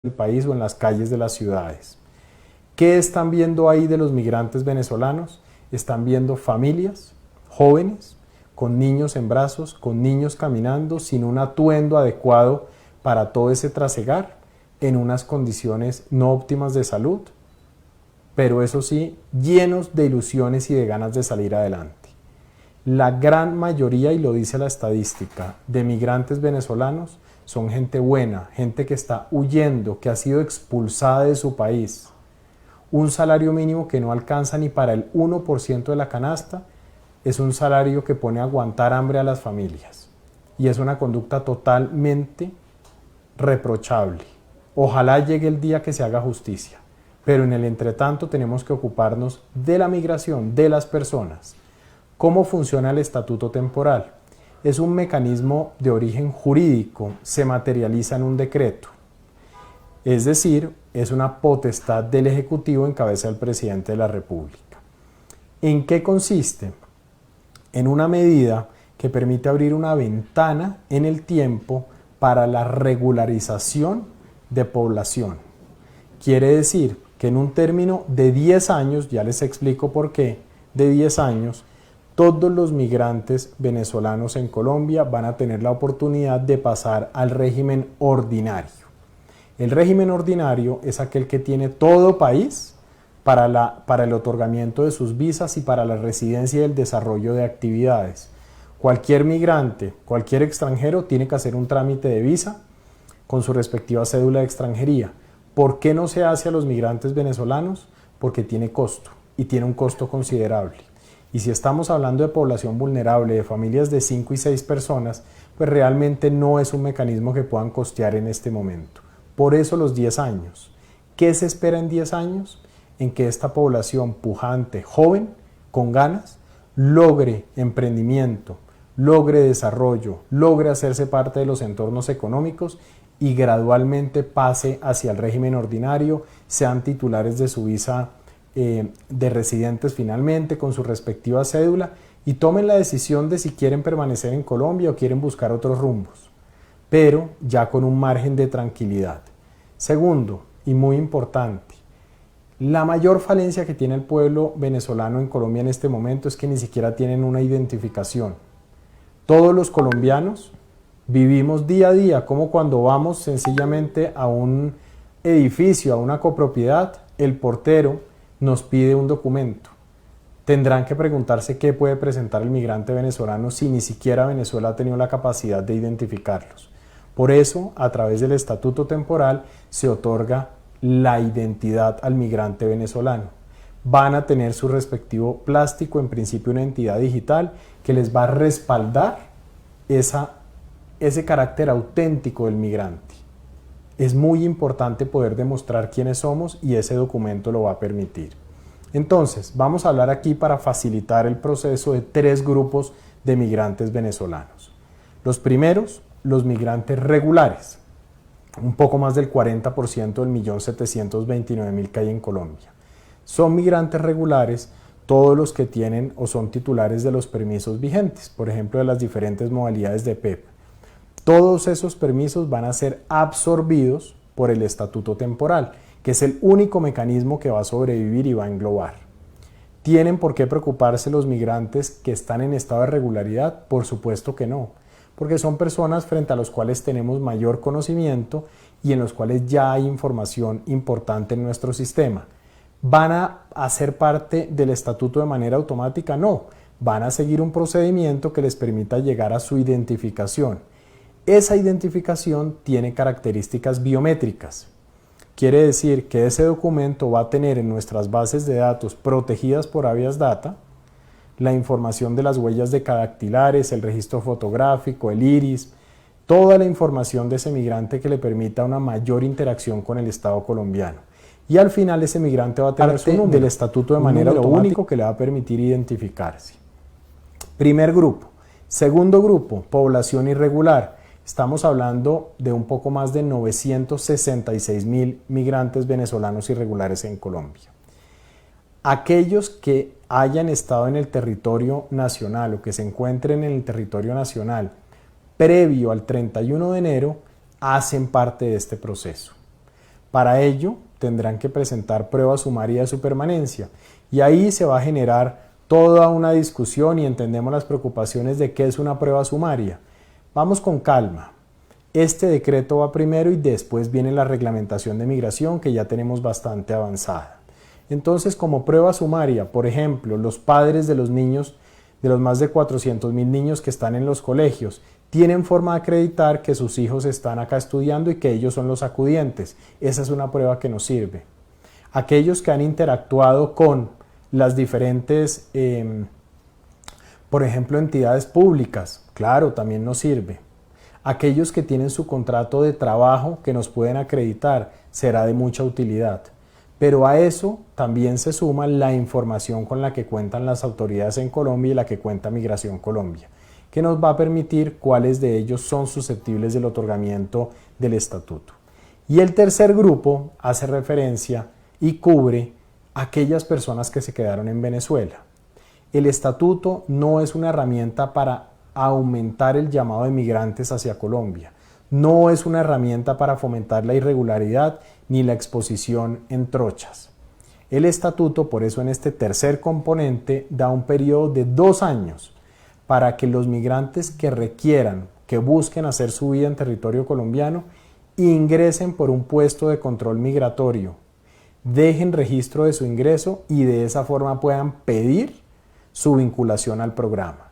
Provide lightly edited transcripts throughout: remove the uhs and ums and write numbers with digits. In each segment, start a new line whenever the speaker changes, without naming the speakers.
del país o en las calles de las ciudades. ¿Qué están viendo ahí de los migrantes venezolanos? Están viendo familias, jóvenes, con niños en brazos, con niños caminando, sin un atuendo adecuado para todo ese trasegar, en unas condiciones no óptimas de salud, pero eso sí, llenos de ilusiones y de ganas de salir adelante. La gran mayoría, y lo dice la estadística, de migrantes venezolanos son gente buena, gente que está huyendo, que ha sido expulsada de su país. Un salario mínimo que no alcanza ni para el 1% de la canasta es un salario que pone a aguantar hambre a las familias. Y es una conducta totalmente reprochable. Ojalá llegue el día que se haga justicia, pero en el entretanto tenemos que ocuparnos de la migración, de las personas. ¿Cómo funciona el estatuto temporal? Es un mecanismo de origen jurídico, se materializa en un decreto. Es decir, es una potestad del Ejecutivo en cabeza del presidente de la República. ¿En qué consiste? En una medida que permite abrir una ventana en el tiempo para la regularización de población. Quiere decir que en un término de 10 años, ya les explico por qué, de 10 años, todos los migrantes venezolanos en Colombia van a tener la oportunidad de pasar al régimen ordinario. El régimen ordinario es aquel que tiene todo país para el otorgamiento de sus visas y para la residencia y el desarrollo de actividades. Cualquier migrante, cualquier extranjero tiene que hacer un trámite de visa con su respectiva cédula de extranjería. ¿Por qué no se hace a los migrantes venezolanos? Porque tiene costo y tiene un costo considerable. Y si estamos hablando de población vulnerable, de familias de 5 y 6 personas, pues realmente no es un mecanismo que puedan costear en este momento. Por eso los 10 años. ¿Qué se espera en 10 años? En que esta población pujante, joven, con ganas, logre emprendimiento, logre desarrollo, logre hacerse parte de los entornos económicos y gradualmente pase hacia el régimen ordinario, sean titulares de su visa de residentes finalmente con su respectiva cédula y tomen la decisión de si quieren permanecer en Colombia o quieren buscar otros rumbos, pero ya con un margen de tranquilidad. Segundo, y muy importante, la mayor falencia que tiene el pueblo venezolano en Colombia en este momento es que ni siquiera tienen una identificación. Todos los colombianos vivimos día a día como cuando vamos sencillamente a un edificio, a una copropiedad, el portero nos pide un documento. Tendrán que preguntarse qué puede presentar el migrante venezolano si ni siquiera Venezuela ha tenido la capacidad de identificarlos. Por eso, a través del estatuto temporal, se otorga la identidad al migrante venezolano. Van a tener su respectivo plástico, en principio una entidad digital, que les va a respaldar ese carácter auténtico del migrante. Es muy importante poder demostrar quiénes somos y ese documento lo va a permitir. Entonces, vamos a hablar aquí para facilitar el proceso de 3 grupos de migrantes venezolanos. Los primeros, los migrantes regulares, un poco más del 40% del 1.729.000 que hay en Colombia. Son migrantes regulares todos los que tienen o son titulares de los permisos vigentes, por ejemplo, de las diferentes modalidades de PEP. Todos esos permisos van a ser absorbidos por el estatuto temporal, que es el único mecanismo que va a sobrevivir y va a englobar. ¿Tienen por qué preocuparse los migrantes que están en estado de regularidad? Por supuesto que no, porque son personas frente a los cuales tenemos mayor conocimiento y en los cuales ya hay información importante en nuestro sistema. ¿Van a hacer parte del estatuto de manera automática? No, van a seguir un procedimiento que les permita llegar a su identificación. Esa identificación tiene características biométricas. Quiere decir que ese documento va a tener en nuestras bases de datos protegidas por Habeas Data la información de las huellas decadactilares, el registro fotográfico, el iris, toda la información de ese migrante que le permita una mayor interacción con el Estado colombiano. Y al final ese migrante va a tener su número del estatuto de manera automática que le va a permitir identificarse. Primer grupo. Segundo grupo, población irregular. Estamos hablando de un poco más de 966.000 migrantes venezolanos irregulares en Colombia. Aquellos que hayan estado en el territorio nacional o que se encuentren en el territorio nacional previo al 31 de enero hacen parte de este proceso. Para ello, tendrán que presentar prueba sumaria de su permanencia y ahí se va a generar toda una discusión y entendemos las preocupaciones de qué es una prueba sumaria. Vamos con calma. Este decreto va primero y después viene la reglamentación de migración que ya tenemos bastante avanzada. Entonces, como prueba sumaria, por ejemplo, los padres de los niños, de los más de 400.000 niños que están en los colegios, tienen forma de acreditar que sus hijos están acá estudiando y que ellos son los acudientes. Esa es una prueba que nos sirve. Aquellos que han interactuado con las diferentes, por ejemplo, entidades públicas, claro, también nos sirve. Aquellos que tienen su contrato de trabajo que nos pueden acreditar, será de mucha utilidad. Pero a eso también se suma la información con la que cuentan las autoridades en Colombia y la que cuenta Migración Colombia, que nos va a permitir cuáles de ellos son susceptibles del otorgamiento del estatuto. Y el tercer grupo hace referencia y cubre a aquellas personas que se quedaron en Venezuela. El estatuto no es una herramienta para aumentar el llamado de migrantes hacia Colombia. No es una herramienta para fomentar la irregularidad ni la exposición en trochas. El estatuto, por eso en este tercer componente, da un periodo de 2 años para que los migrantes que requieran, que busquen hacer su vida en territorio colombiano, ingresen por un puesto de control migratorio, dejen registro de su ingreso y de esa forma puedan pedir su vinculación al programa.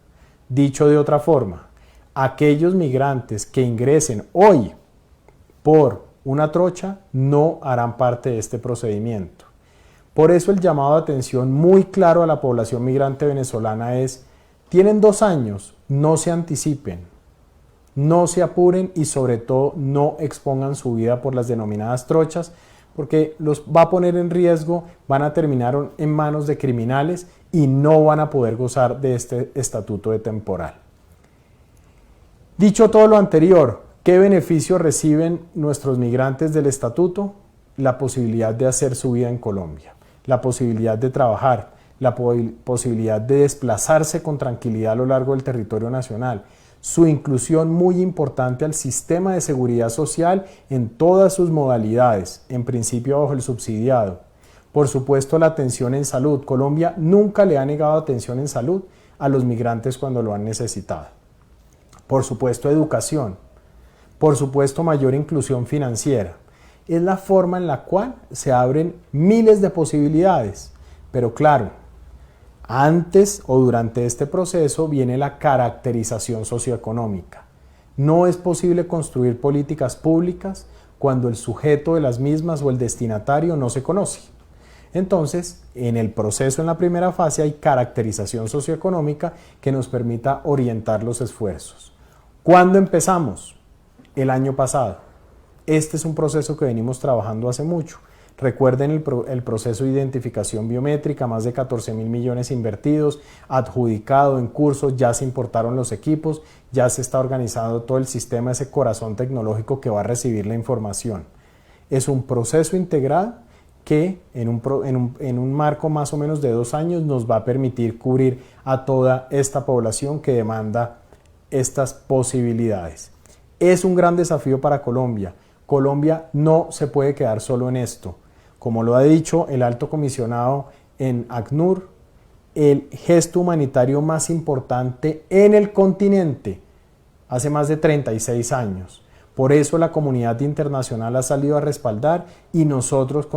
Dicho de otra forma, aquellos migrantes que ingresen hoy por una trocha no harán parte de este procedimiento. Por eso el llamado de atención muy claro a la población migrante venezolana es: tienen 2 años, no se anticipen, no se apuren y sobre todo no expongan su vida por las denominadas trochas, porque los va a poner en riesgo, van a terminar en manos de criminales y no van a poder gozar de este estatuto de temporal. Dicho todo lo anterior, ¿qué beneficio reciben nuestros migrantes del estatuto? La posibilidad de hacer su vida en Colombia, la posibilidad de trabajar, la posibilidad de desplazarse con tranquilidad a lo largo del territorio nacional, su inclusión muy importante al sistema de seguridad social en todas sus modalidades, en principio bajo el subsidiado. Por supuesto, la atención en salud. Colombia nunca le ha negado atención en salud a los migrantes cuando lo han necesitado. Por supuesto, educación. Por supuesto, mayor inclusión financiera. Es la forma en la cual se abren miles de posibilidades. Pero claro, antes o durante este proceso viene la caracterización socioeconómica. No es posible construir políticas públicas cuando el sujeto de las mismas o el destinatario no se conoce. Entonces, en el proceso, en la primera fase, hay caracterización socioeconómica que nos permita orientar los esfuerzos. ¿Cuándo empezamos? El año pasado. Este es un proceso que venimos trabajando hace mucho. Recuerden el proceso de identificación biométrica, más de 14.000 millones invertidos, adjudicado en cursos, ya se importaron los equipos, ya se está organizando todo el sistema, ese corazón tecnológico que va a recibir la información. Es un proceso integral que en un marco más o menos de 2 años nos va a permitir cubrir a toda esta población que demanda estas posibilidades. Es un gran desafío para Colombia. Colombia no se puede quedar solo en esto. Como lo ha dicho el alto comisionado en ACNUR, el gesto humanitario más importante en el continente hace más de 36 años. Por eso la comunidad internacional ha salido a respaldar y nosotros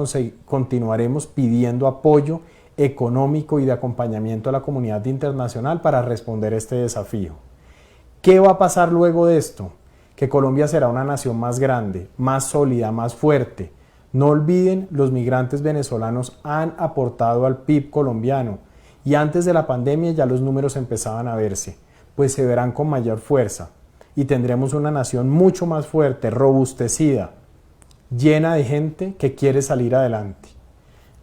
continuaremos pidiendo apoyo económico y de acompañamiento a la comunidad internacional para responder a este desafío. ¿Qué va a pasar luego de esto? Que Colombia será una nación más grande, más sólida, más fuerte. No olviden, los migrantes venezolanos han aportado al PIB colombiano y antes de la pandemia ya los números empezaban a verse, pues se verán con mayor fuerza. Y tendremos una nación mucho más fuerte, robustecida, llena de gente que quiere salir adelante.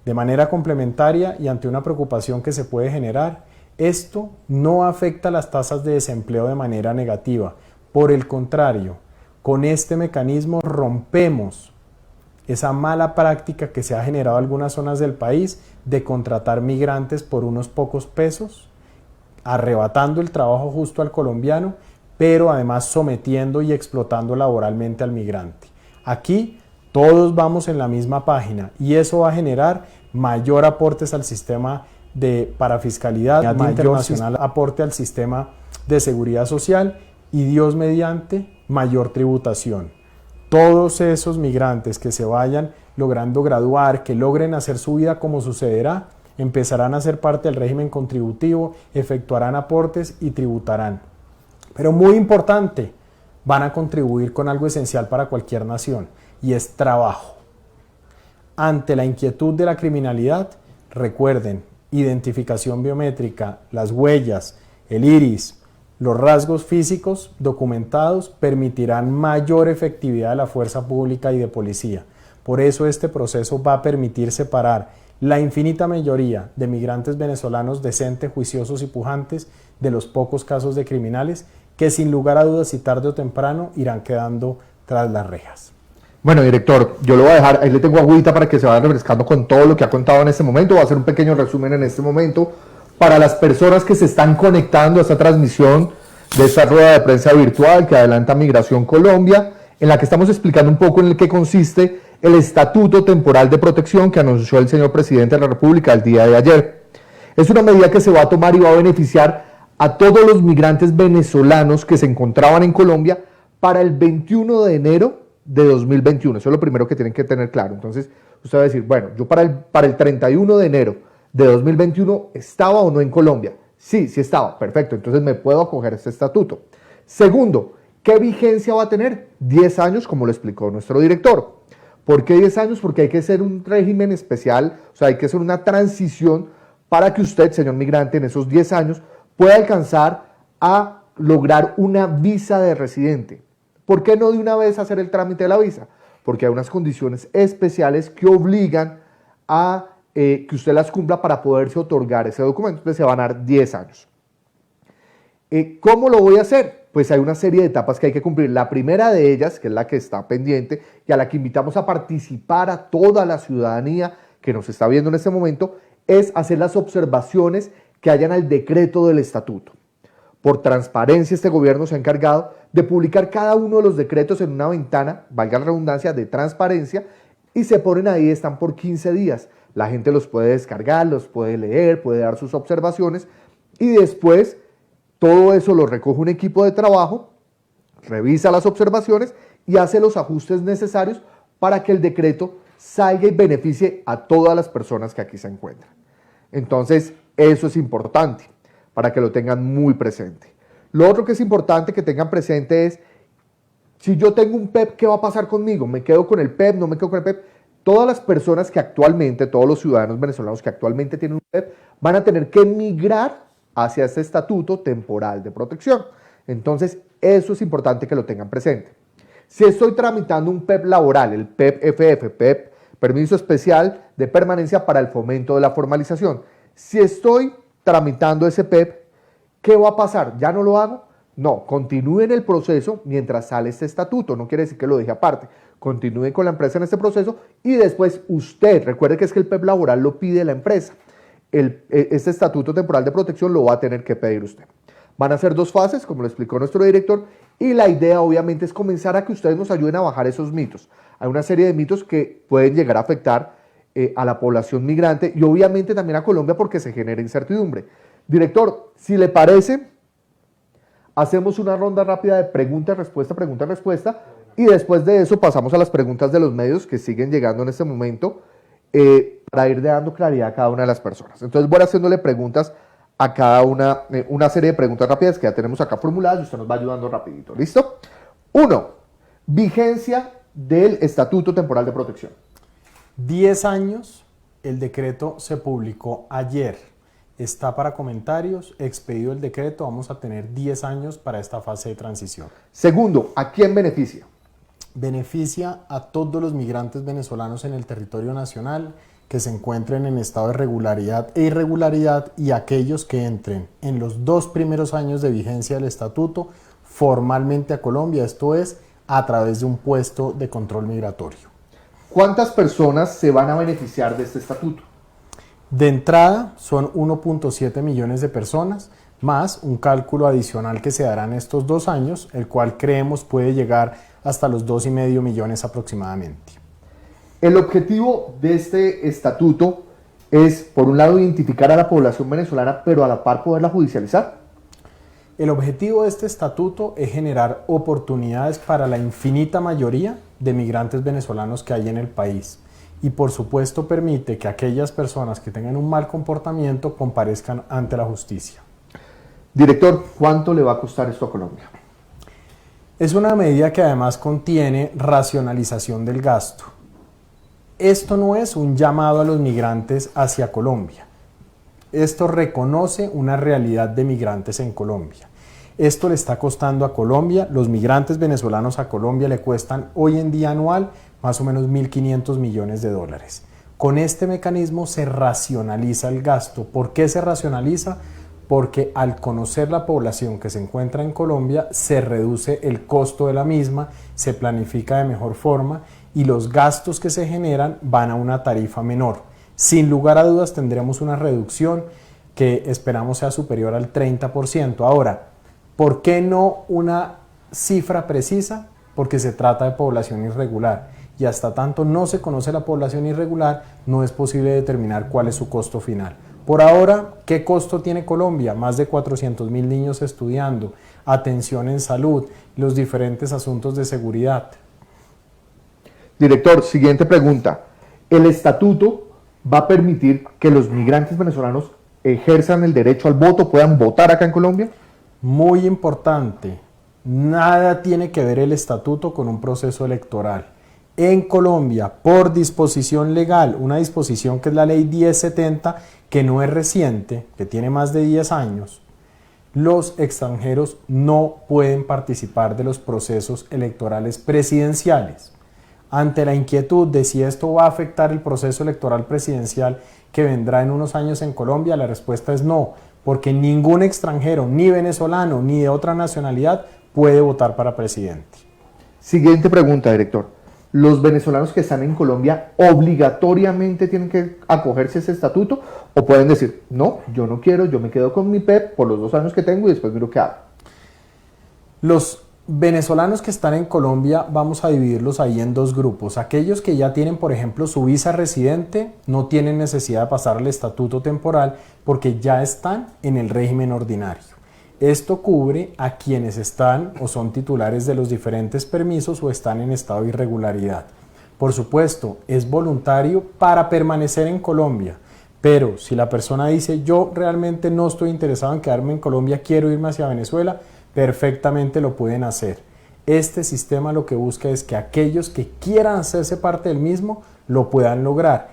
De manera complementaria y ante una preocupación que se puede generar, esto no afecta las tasas de desempleo de manera negativa. Por el contrario, con este mecanismo rompemos esa mala práctica que se ha generado en algunas zonas del país de contratar migrantes por unos pocos pesos, arrebatando el trabajo justo al colombiano, pero además sometiendo y explotando laboralmente al migrante. Aquí Todos vamos en la misma página y eso va a generar mayor aportes al sistema de parafiscalidad, mayor aporte al sistema de seguridad social y, Dios mediante, mayor tributación. Todos esos migrantes que se vayan logrando graduar, que logren hacer su vida como sucederá, empezarán a ser parte del régimen contributivo, efectuarán aportes y tributarán. Pero muy importante, van a contribuir con algo esencial para cualquier nación, y es trabajo. Ante la inquietud de la criminalidad, recuerden, identificación biométrica, las huellas, el iris, los rasgos físicos documentados permitirán mayor efectividad de la fuerza pública y de policía. Por eso este proceso va a permitir separar la infinita mayoría de migrantes venezolanos decentes, juiciosos y pujantes de los pocos casos de criminales que sin lugar a dudas y tarde o temprano irán quedando tras las rejas.
Bueno, director, yo lo voy a dejar, ahí le tengo agüita para que se vaya refrescando con todo lo que ha contado en este momento. Voy a hacer un pequeño resumen en este momento para las personas que se están conectando a esta transmisión de esta rueda de prensa virtual que adelanta Migración Colombia, en la que estamos explicando un poco en qué consiste el Estatuto Temporal de Protección que anunció el señor presidente de la República el día de ayer. Es una medida que se va a tomar y va a beneficiar a todos los migrantes venezolanos que se encontraban en Colombia para el 21 de enero de 2021. Eso es lo primero que tienen que tener claro. Entonces, usted va a decir, bueno, yo para el 31 de enero de 2021, ¿estaba o no en Colombia? Sí, sí estaba. Perfecto. Entonces me puedo acoger a este estatuto. Segundo, ¿qué vigencia va a tener? 10 años, como lo explicó nuestro director. ¿Por qué 10 años? Porque hay que hacer un régimen especial, o sea, hay que hacer una transición para que usted, señor migrante, en esos 10 años pueda alcanzar a lograr una visa de residente. ¿Por qué no de una vez hacer el trámite de la visa? Porque hay unas condiciones especiales que obligan a que usted las cumpla para poderse otorgar ese documento. Entonces se van a dar 10 años. ¿Cómo lo voy a hacer? Pues hay una serie de etapas que hay que cumplir. La primera de ellas, que es la que está pendiente y a la que invitamos a participar a toda la ciudadanía que nos está viendo en este momento, es hacer las observaciones que hayan al decreto del estatuto. Por transparencia, este gobierno se ha encargado de publicar cada uno de los decretos en una ventana, valga la redundancia, de transparencia, y se ponen ahí, están por 15 días. La gente los puede descargar, los puede leer, puede dar sus observaciones, y después todo eso lo recoge un equipo de trabajo, revisa las observaciones y hace los ajustes necesarios para que el decreto salga y beneficie a todas las personas que aquí se encuentran. Entonces, eso es importante para que lo tengan muy presente. Lo otro que es importante que tengan presente es, si yo tengo un PEP, ¿qué va a pasar conmigo? ¿Me quedo con el PEP? ¿No me quedo con el PEP? Todas las personas que actualmente, todos los ciudadanos venezolanos que actualmente tienen un PEP, van a tener que migrar hacia este estatuto temporal de protección. Entonces, eso es importante que lo tengan presente. Si estoy tramitando un PEP laboral, el PEP-FF, PEP, Permiso Especial de Permanencia para el Fomento de la Formalización, si estoy tramitando ese PEP, ¿qué va a pasar? ¿Ya no lo hago? No, continúen el proceso mientras sale este estatuto, no quiere decir que lo deje aparte. Continúen con la empresa en este proceso y después usted, recuerde que es que el PEP laboral lo pide la empresa. Este estatuto temporal de protección lo va a tener que pedir usted. Van a ser 2 fases, como lo explicó nuestro director, y la idea obviamente es comenzar a que ustedes nos ayuden a bajar esos mitos. Hay una serie de mitos que pueden llegar a afectar a la población migrante y obviamente también a Colombia porque se genera incertidumbre. Director, si le parece, hacemos una ronda rápida de pregunta-respuesta, y después de eso pasamos a las preguntas de los medios que siguen llegando en este momento para ir dando claridad a cada una de las personas. Entonces voy haciéndole preguntas a cada una serie de preguntas rápidas que ya tenemos acá formuladas y usted nos va ayudando rapidito. ¿Listo? 1. Vigencia del Estatuto Temporal de Protección.
10 años, el decreto se publicó ayer. Está para comentarios, expedido el decreto, vamos a tener 10 años para esta fase de transición.
Segundo, ¿a quién beneficia?
Beneficia a todos los migrantes venezolanos en el territorio nacional que se encuentren en estado de regularidad e irregularidad y aquellos que entren en los 2 primeros años de vigencia del estatuto formalmente a Colombia, esto es, a través de un puesto de control migratorio.
¿Cuántas personas se van a beneficiar de este estatuto?
De entrada son 1.7 millones de personas, más un cálculo adicional que se dará en estos 2 años, el cual creemos puede llegar hasta los 2,5 millones aproximadamente.
El objetivo de este estatuto es, por un lado, identificar a la población venezolana, pero a la par poderla judicializar.
El objetivo de este estatuto es generar oportunidades para la infinita mayoría de migrantes venezolanos que hay en el país y por supuesto permite que aquellas personas que tengan un mal comportamiento comparezcan ante la justicia.
Director, ¿cuánto le va a costar esto a Colombia?
Es una medida que además contiene racionalización del gasto. Esto no es un llamado a los migrantes hacia Colombia. Esto reconoce una realidad de migrantes en Colombia. Esto le está costando a Colombia, los migrantes venezolanos a Colombia le cuestan hoy en día anual más o menos 1.500 millones de dólares. Con este mecanismo se racionaliza el gasto. ¿Por qué se racionaliza? Porque al conocer la población que se encuentra en Colombia, se reduce el costo de la misma, se planifica de mejor forma y los gastos que se generan van a una tarifa menor. Sin lugar a dudas tendremos una reducción que esperamos sea superior al 30%. Ahora, ¿por qué no una cifra precisa? Porque se trata de población irregular y hasta tanto no se conoce la población irregular, no es posible determinar cuál es su costo final. Por ahora, ¿qué costo tiene Colombia? Más de 400.000 niños estudiando, atención en salud, los diferentes asuntos de seguridad.
Director, siguiente pregunta. ¿El estatuto va a permitir que los migrantes venezolanos ejerzan el derecho al voto, puedan votar acá en Colombia?
Muy importante, nada tiene que ver el estatuto con un proceso electoral. En Colombia, por disposición legal, una disposición que es la ley 1070, que no es reciente, que tiene más de 10 años, los extranjeros no pueden participar de los procesos electorales presidenciales. Ante la inquietud de si esto va a afectar el proceso electoral presidencial que vendrá en unos años en Colombia, la respuesta es no, porque ningún extranjero, ni venezolano, ni de otra nacionalidad, puede votar para presidente.
Siguiente pregunta, director. ¿Los venezolanos que están en Colombia obligatoriamente tienen que acogerse a ese estatuto? ¿O pueden decir, no, yo no quiero, yo me quedo con mi PEP por los 2 años que tengo y después miro qué hago?
Los venezolanos que están en Colombia vamos a dividirlos ahí en 2 grupos. Aquellos que ya tienen, por ejemplo, su visa residente, no tienen necesidad de pasar al estatuto temporal porque ya están en el régimen ordinario. Esto cubre a quienes están o son titulares de los diferentes permisos o están en estado de irregularidad. Por supuesto, es voluntario para permanecer en Colombia, pero si la persona dice yo realmente no estoy interesado en quedarme en Colombia, quiero irme hacia Venezuela, perfectamente lo pueden hacer. Este sistema lo que busca es que aquellos que quieran hacerse parte del mismo lo puedan lograr.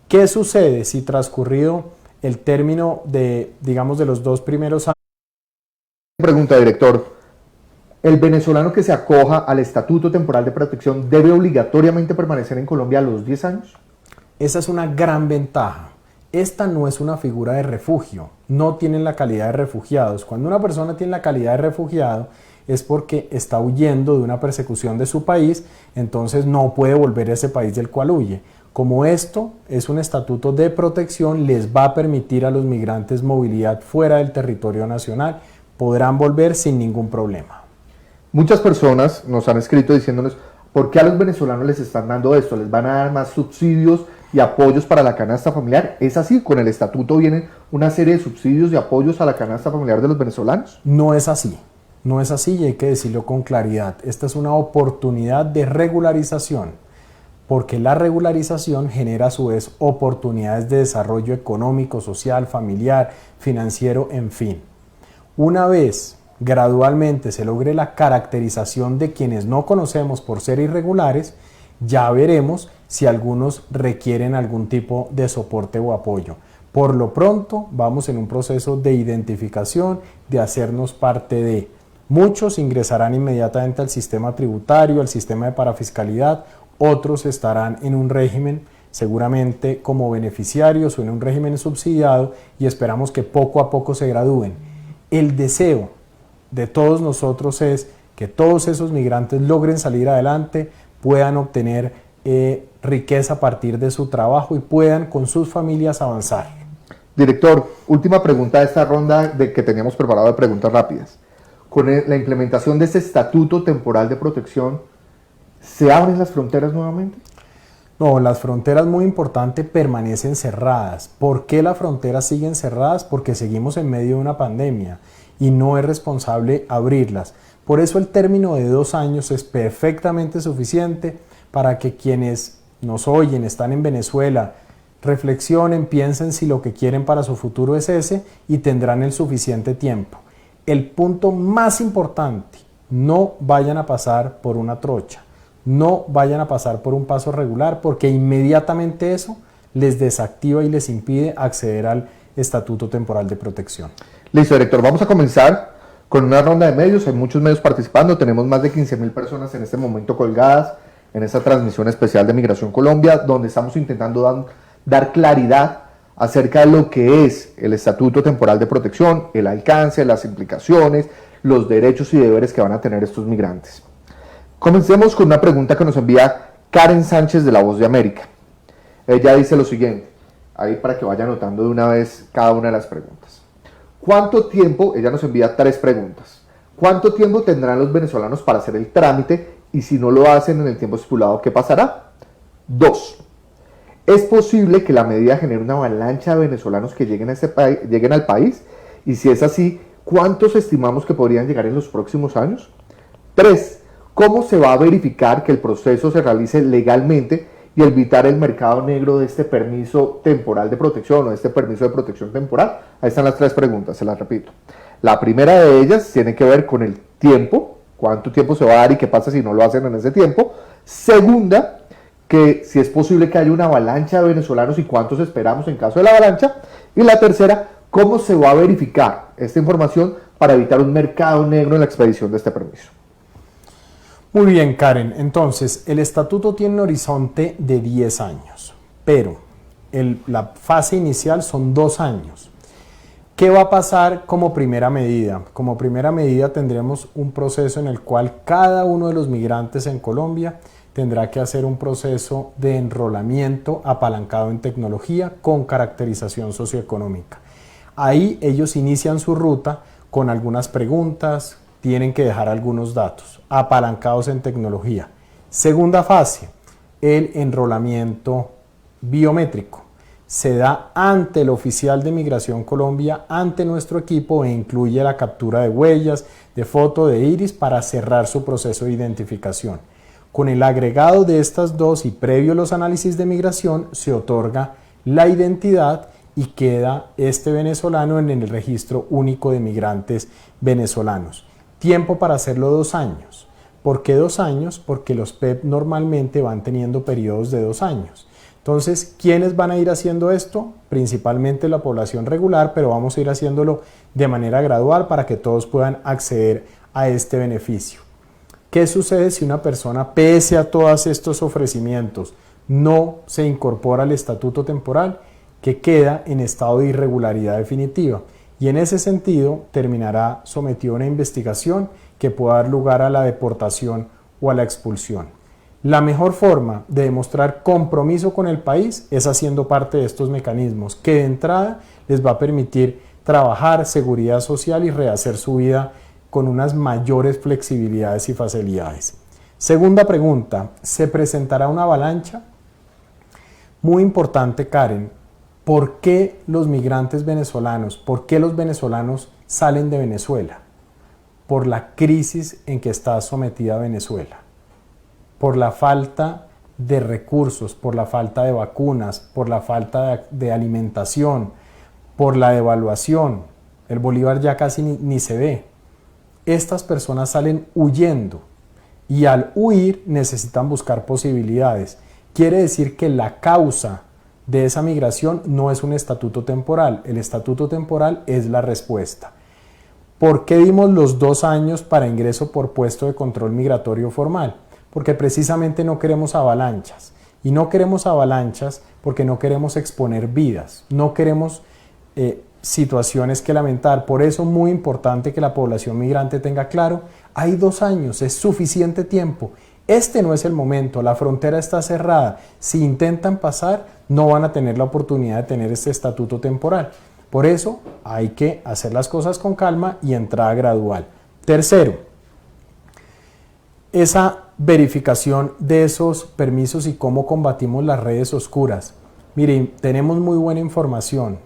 ¿Qué sucede si transcurrido el término de, digamos, de los 2 primeros años?
Pregunta, director. ¿El venezolano que se acoja al estatuto temporal de protección debe obligatoriamente permanecer en Colombia a los 10 años?
Esa es una gran ventaja. Esta no es una figura de refugio, no tienen la calidad de refugiados. Cuando una persona tiene la calidad de refugiado es porque está huyendo de una persecución de su país, entonces no puede volver a ese país del cual huye. Como esto es un estatuto de protección, les va a permitir a los migrantes movilidad fuera del territorio nacional, podrán volver sin ningún problema.
Muchas personas nos han escrito diciéndonos por qué a los venezolanos les están dando esto, les van a dar más subsidios y apoyos para la canasta familiar. ¿Es así? ¿Con el estatuto vienen una serie de subsidios y apoyos a la canasta familiar de los venezolanos?
No es así, no es así y hay que decirlo con claridad. Esta es una oportunidad de regularización, porque la regularización genera a su vez oportunidades de desarrollo económico, social, familiar, financiero, en fin. Una vez gradualmente se logre la caracterización de quienes no conocemos por ser irregulares, ya veremos si algunos requieren algún tipo de soporte o apoyo. Por lo pronto vamos en un proceso de identificación, de hacernos parte de. Muchos ingresarán inmediatamente al sistema tributario, al sistema de parafiscalidad, otros estarán en un régimen seguramente como beneficiarios o en un régimen subsidiado y esperamos que poco a poco se gradúen. El deseo de todos nosotros es que todos esos migrantes logren salir adelante, puedan obtener riqueza a partir de su trabajo y puedan con sus familias avanzar.
Director, última pregunta de esta ronda que teníamos preparado de preguntas rápidas. Con la implementación de este estatuto temporal de protección, ¿se abren las fronteras nuevamente?
No, las fronteras, muy importante, permanecen cerradas. ¿Por qué las fronteras siguen cerradas? Porque seguimos en medio de una pandemia y no es responsable abrirlas. Por eso el término de 2 años es perfectamente suficiente para que quienes nos oyen, están en Venezuela, reflexionen, piensen si lo que quieren para su futuro es ese y tendrán el suficiente tiempo. El punto más importante, no vayan a pasar por una trocha. No vayan a pasar por un paso regular porque inmediatamente eso les desactiva y les impide acceder al Estatuto Temporal de Protección.
Listo, director. Vamos a comenzar con una ronda de medios. Hay muchos medios participando. Tenemos más de 15.000 personas en este momento colgadas en esta transmisión especial de Migración Colombia, donde estamos intentando dar claridad acerca de lo que es el Estatuto Temporal de Protección, el alcance, las implicaciones, los derechos y deberes que van a tener estos migrantes. Comencemos con una pregunta que nos envía Karen Sánchez de La Voz de América. Ella dice lo siguiente, ahí para que vaya anotando de una vez cada una de las preguntas. ¿Cuánto tiempo? Ella nos envía 3 preguntas. ¿Cuánto tiempo tendrán los venezolanos para hacer el trámite? Y si no lo hacen en el tiempo estipulado, ¿qué pasará? 2. ¿Es posible que la medida genere una avalancha de venezolanos que lleguen al país? Y si es así, ¿cuántos estimamos que podrían llegar en los próximos años? 3. ¿Cómo se va a verificar que el proceso se realice legalmente y evitar el mercado negro de este permiso temporal de protección o de este permiso de protección temporal? Ahí están las 3 preguntas, se las repito. La primera de ellas tiene que ver con el tiempo, cuánto tiempo se va a dar y qué pasa si no lo hacen en ese tiempo. Segunda, que si es posible que haya una avalancha de venezolanos y cuántos esperamos en caso de la avalancha. Y la tercera, cómo se va a verificar esta información para evitar un mercado negro en la expedición de este permiso.
Muy bien, Karen. Entonces, el estatuto tiene un horizonte de 10 años, pero la fase inicial son 2 años. ¿Qué va a pasar como primera medida? Como primera medida tendremos un proceso en el cual cada uno de los migrantes en Colombia tendrá que hacer un proceso de enrolamiento apalancado en tecnología con caracterización socioeconómica. Ahí ellos inician su ruta con algunas preguntas, tienen que dejar algunos datos, apalancados en tecnología. Segunda fase, el enrolamiento biométrico. Se da ante el oficial de Migración Colombia, ante nuestro equipo, e incluye la captura de huellas, de foto, de iris, para cerrar su proceso de identificación. Con el agregado de estas dos y previo los análisis de migración, se otorga la identidad y queda este venezolano en el registro único de migrantes venezolanos. Tiempo para hacerlo 2 años. ¿Por qué 2 años? Porque los PEP normalmente van teniendo periodos de 2 años. Entonces, ¿quiénes van a ir haciendo esto? Principalmente la población regular, pero vamos a ir haciéndolo de manera gradual para que todos puedan acceder a este beneficio. ¿Qué sucede si una persona, pese a todos estos ofrecimientos, no se incorpora al estatuto temporal? Que queda en estado de irregularidad definitiva. Y en ese sentido terminará sometido a una investigación que pueda dar lugar a la deportación o a la expulsión. La mejor forma de demostrar compromiso con el país es haciendo parte de estos mecanismos que de entrada les va a permitir trabajar, seguridad social y rehacer su vida con unas mayores flexibilidades y facilidades. Segunda pregunta, ¿se presentará una avalancha? Muy importante, Karen. ¿Por qué los migrantes venezolanos, por qué los venezolanos salen de Venezuela? Por la crisis en que está sometida Venezuela, por la falta de recursos, por la falta de vacunas, por la falta de alimentación, por la devaluación. El bolívar ya casi ni se ve. Estas personas salen huyendo y al huir necesitan buscar posibilidades. Quiere decir que la causa de esa migración no es un estatuto temporal. El estatuto temporal es la respuesta. ¿Por qué dimos los 2 años para ingreso por puesto de control migratorio formal? Porque precisamente no queremos avalanchas. Y no queremos avalanchas porque no queremos exponer vidas. No queremos situaciones que lamentar. Por eso es muy importante que la población migrante tenga claro, hay 2 años, es suficiente tiempo. Este no es el momento, la frontera está cerrada. Si intentan pasar, no van a tener la oportunidad de tener este estatuto temporal. Por eso hay que hacer las cosas con calma y entrada gradual. Tercero, esa verificación de esos permisos y cómo combatimos las redes oscuras. Miren, tenemos muy buena información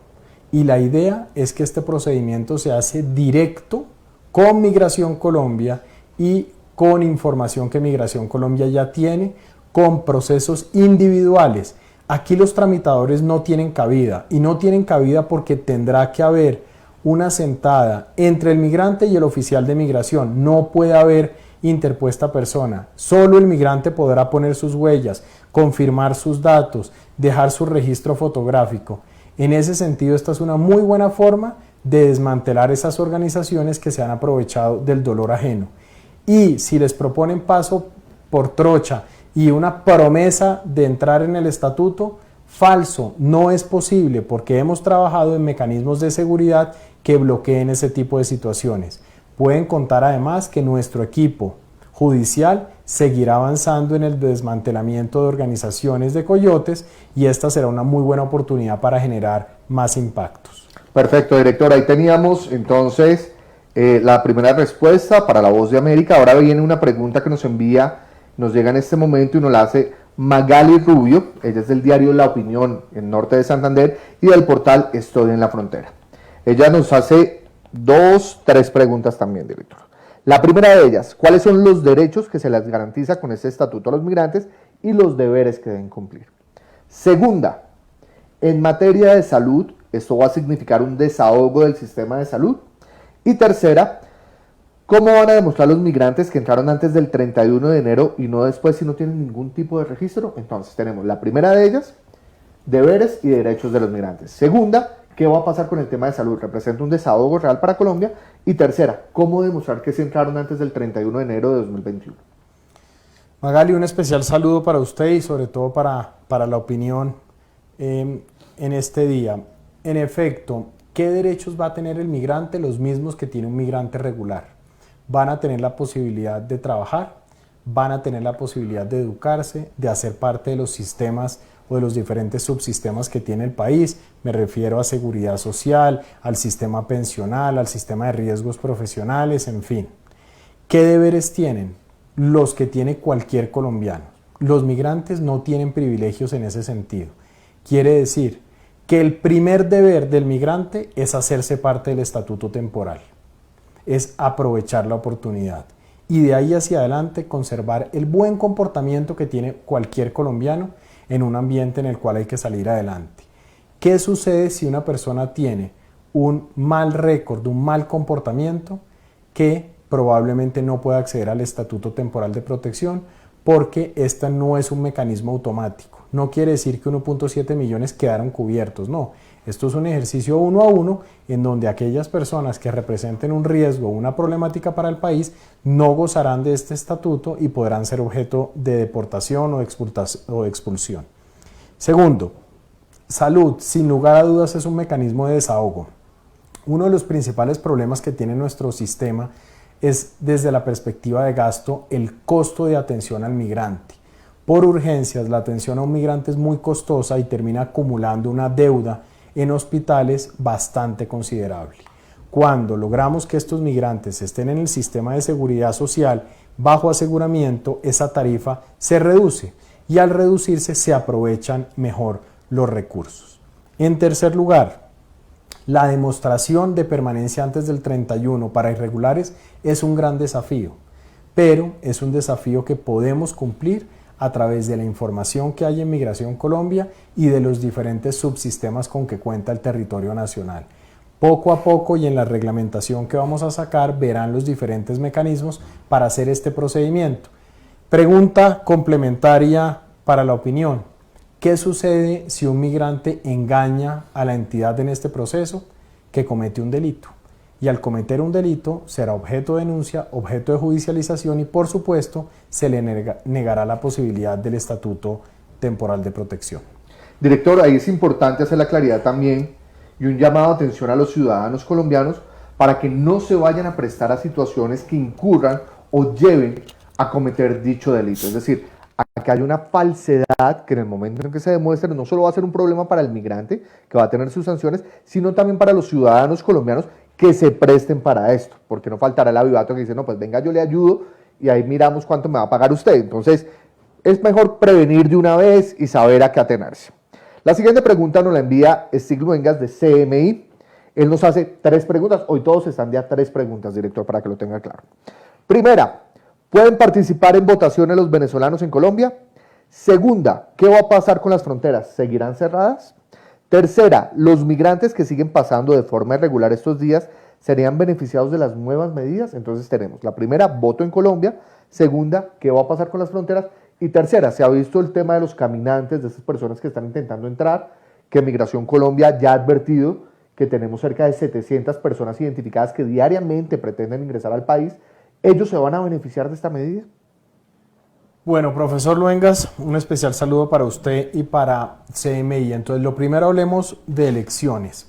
y la idea es que este procedimiento se hace directo con Migración Colombia y con información que Migración Colombia ya tiene, con procesos individuales. Aquí los tramitadores no tienen cabida, y no tienen cabida porque tendrá que haber una sentada entre el migrante y el oficial de migración. No puede haber interpuesta persona. Solo el migrante podrá poner sus huellas, confirmar sus datos, dejar su registro fotográfico. En ese sentido, esta es una muy buena forma de desmantelar esas organizaciones que se han aprovechado del dolor ajeno. Y si les proponen paso por trocha y una promesa de entrar en el estatuto, falso, no es posible porque hemos trabajado en mecanismos de seguridad que bloqueen ese tipo de situaciones. Pueden contar además que nuestro equipo judicial seguirá avanzando en el desmantelamiento de organizaciones de coyotes y esta será una muy buena oportunidad para generar más impactos.
Perfecto, director. Ahí teníamos entonces la primera respuesta para La Voz de América. Ahora viene una pregunta que nos llega en este momento y nos la hace Magali Rubio. Ella es del diario La Opinión en Norte de Santander y del portal Estoy en la Frontera. Ella nos hace tres preguntas también, director. La primera de ellas, ¿cuáles son los derechos que se les garantiza con este estatuto a los migrantes y los deberes que deben cumplir? Segunda, en materia de salud, ¿esto va a significar un desahogo del sistema de salud? Y tercera, ¿cómo van a demostrar los migrantes que entraron antes del 31 de enero y no después si no tienen ningún tipo de registro? Entonces tenemos la primera de ellas, deberes y derechos de los migrantes. Segunda, ¿qué va a pasar con el tema de salud? ¿Representa un desahogo real para Colombia? Y tercera, ¿cómo demostrar que se entraron antes del 31 de enero de 2021?
Magali, un especial saludo para usted y sobre todo para La Opinión en este día. En efecto, ¿qué derechos va a tener el migrante? Los mismos que tiene un migrante regular. Van a tener la posibilidad de trabajar, van a tener la posibilidad de educarse, de hacer parte de los sistemas o de los diferentes subsistemas que tiene el país. Me refiero a seguridad social, al sistema pensional, al sistema de riesgos profesionales, en fin. ¿Qué deberes tienen? Los que tiene cualquier colombiano. Los migrantes no tienen privilegios en ese sentido. Quiere decir que el primer deber del migrante es hacerse parte del estatuto temporal, es aprovechar la oportunidad y de ahí hacia adelante conservar el buen comportamiento que tiene cualquier colombiano en un ambiente en el cual hay que salir adelante. ¿Qué sucede si una persona tiene un mal récord, un mal comportamiento? Que probablemente no pueda acceder al estatuto temporal de protección porque este no es un mecanismo automático. No quiere decir que 1.7 millones quedaron cubiertos, no. Esto es un ejercicio 1 a 1 en donde aquellas personas que representen un riesgo o una problemática para el país no gozarán de este estatuto y podrán ser objeto de deportación o de expulsión. Segundo, salud, sin lugar a dudas es un mecanismo de desahogo. Uno de los principales problemas que tiene nuestro sistema es desde la perspectiva de gasto el costo de atención al migrante. Por urgencias, la atención a un migrante es muy costosa y termina acumulando una deuda en hospitales bastante considerable. Cuando logramos que estos migrantes estén en el sistema de seguridad social bajo aseguramiento, esa tarifa se reduce y al reducirse se aprovechan mejor los recursos. En tercer lugar, la demostración de permanencia antes del 31 para irregulares es un gran desafío, pero es un desafío que podemos cumplir a través de la información que hay en Migración Colombia y de los diferentes subsistemas con que cuenta el territorio nacional. Poco a poco y en la reglamentación que vamos a sacar verán los diferentes mecanismos para hacer este procedimiento. Pregunta complementaria para La Opinión. ¿Qué sucede si un migrante engaña a la entidad en este proceso? Que comete un delito. Y al cometer un delito será objeto de denuncia, objeto de judicialización y por supuesto se le negará la posibilidad del estatuto temporal de protección.
Director, ahí es importante hacer la claridad también y un llamado de atención a los ciudadanos colombianos para que no se vayan a prestar a situaciones que incurran o lleven a cometer dicho delito. Es decir, a que haya una falsedad que en el momento en que se demuestre no solo va a ser un problema para el migrante que va a tener sus sanciones, sino también para los ciudadanos colombianos que se presten para esto, porque no faltará el avivato que dice, no, pues venga, yo le ayudo y ahí miramos cuánto me va a pagar usted. Entonces, es mejor prevenir de una vez y saber a qué atenerse. La siguiente pregunta nos la envía Stig Luengas de CMI. Él nos hace 3 preguntas. Hoy todos están de a 3 preguntas, director, para que lo tenga claro. Primera, ¿pueden participar en votaciones los venezolanos en Colombia? Segunda, ¿qué va a pasar con las fronteras? ¿Seguirán cerradas? Tercera, ¿los migrantes que siguen pasando de forma irregular estos días serían beneficiados de las nuevas medidas? Entonces tenemos la primera, voto en Colombia. Segunda, ¿qué va a pasar con las fronteras? Y tercera, se ha visto el tema de los caminantes, de esas personas que están intentando entrar, que Migración Colombia ya ha advertido que tenemos cerca de 700 personas identificadas que diariamente pretenden ingresar al país. ¿Ellos se van a beneficiar de esta medida?
Bueno, profesor Luengas, un especial saludo para usted y para CMI. Entonces, lo primero hablemos de elecciones.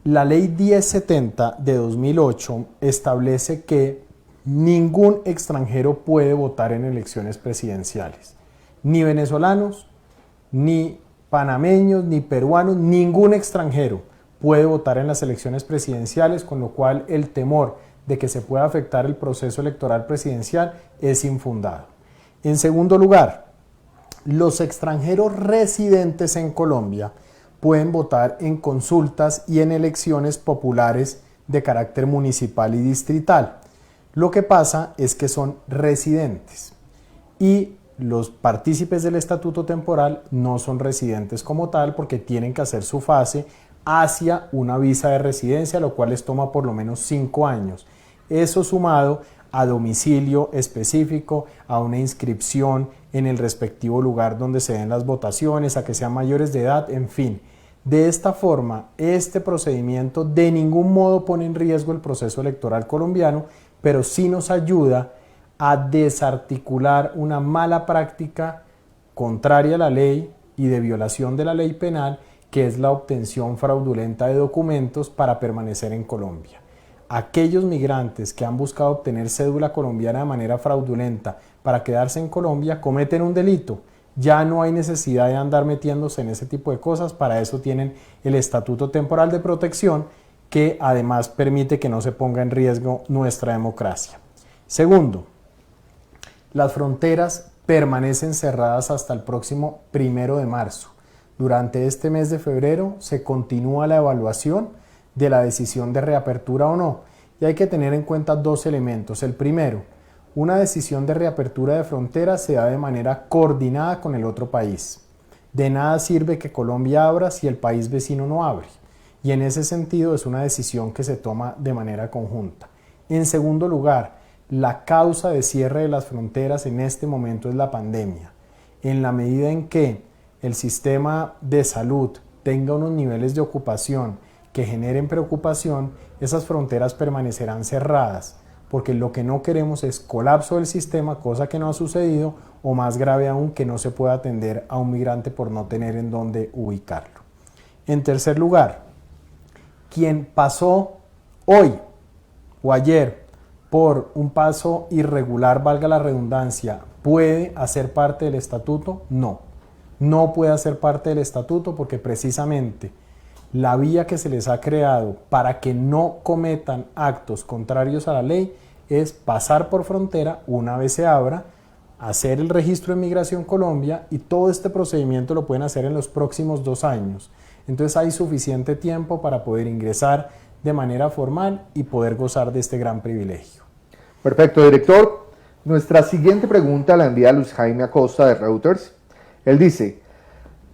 La ley 1070 de 2008 establece que ningún extranjero puede votar en elecciones presidenciales. Ni venezolanos, ni panameños, ni peruanos, ningún extranjero puede votar en las elecciones presidenciales, con lo cual el temor de que se pueda afectar el proceso electoral presidencial es infundado. En segundo lugar, los extranjeros residentes en Colombia pueden votar en consultas y en elecciones populares de carácter municipal y distrital. Lo que pasa es que son residentes y los partícipes del estatuto temporal no son residentes como tal porque tienen que hacer su fase hacia una visa de residencia, lo cual les toma por lo menos 5 años. Eso sumado a domicilio específico, a una inscripción en el respectivo lugar donde se den las votaciones, a que sean mayores de edad, en fin. De esta forma, este procedimiento de ningún modo pone en riesgo el proceso electoral colombiano, pero sí nos ayuda a desarticular una mala práctica contraria a la ley y de violación de la ley penal, que es la obtención fraudulenta de documentos para permanecer en Colombia. Aquellos migrantes que han buscado obtener cédula colombiana de manera fraudulenta para quedarse en Colombia cometen un delito. Ya no hay necesidad de andar metiéndose en ese tipo de cosas, para eso tienen el Estatuto Temporal de Protección, que además permite que no se ponga en riesgo nuestra democracia. Segundo, las fronteras permanecen cerradas hasta el próximo 1 de marzo. Durante este mes de febrero se continúa la evaluación de la decisión de reapertura o no, y hay que tener en cuenta 2 elementos. El primero, una decisión de reapertura de fronteras se da de manera coordinada con el otro país. De nada sirve que Colombia abra si el país vecino no abre, y en ese sentido es una decisión que se toma de manera conjunta. En segundo lugar, la causa de cierre de las fronteras en este momento es la pandemia. En la medida en que el sistema de salud tenga unos niveles de ocupación que generen preocupación, esas fronteras permanecerán cerradas, porque lo que no queremos es colapso del sistema, cosa que no ha sucedido, o más grave aún, que no se pueda atender a un migrante por no tener en dónde ubicarlo. En tercer lugar, quien pasó hoy o ayer por un paso irregular, valga la redundancia, ¿puede hacer parte del estatuto? No, no puede hacer parte del estatuto, porque precisamente la vía que se les ha creado para que no cometan actos contrarios a la ley es pasar por frontera una vez se abra, hacer el registro de Migración Colombia, y todo este procedimiento lo pueden hacer en los próximos 2 años. Entonces hay suficiente tiempo para poder ingresar de manera formal y poder gozar de este gran privilegio.
Perfecto, director. Nuestra siguiente pregunta la envía Luis Jaime Acosta de Reuters. Él dice: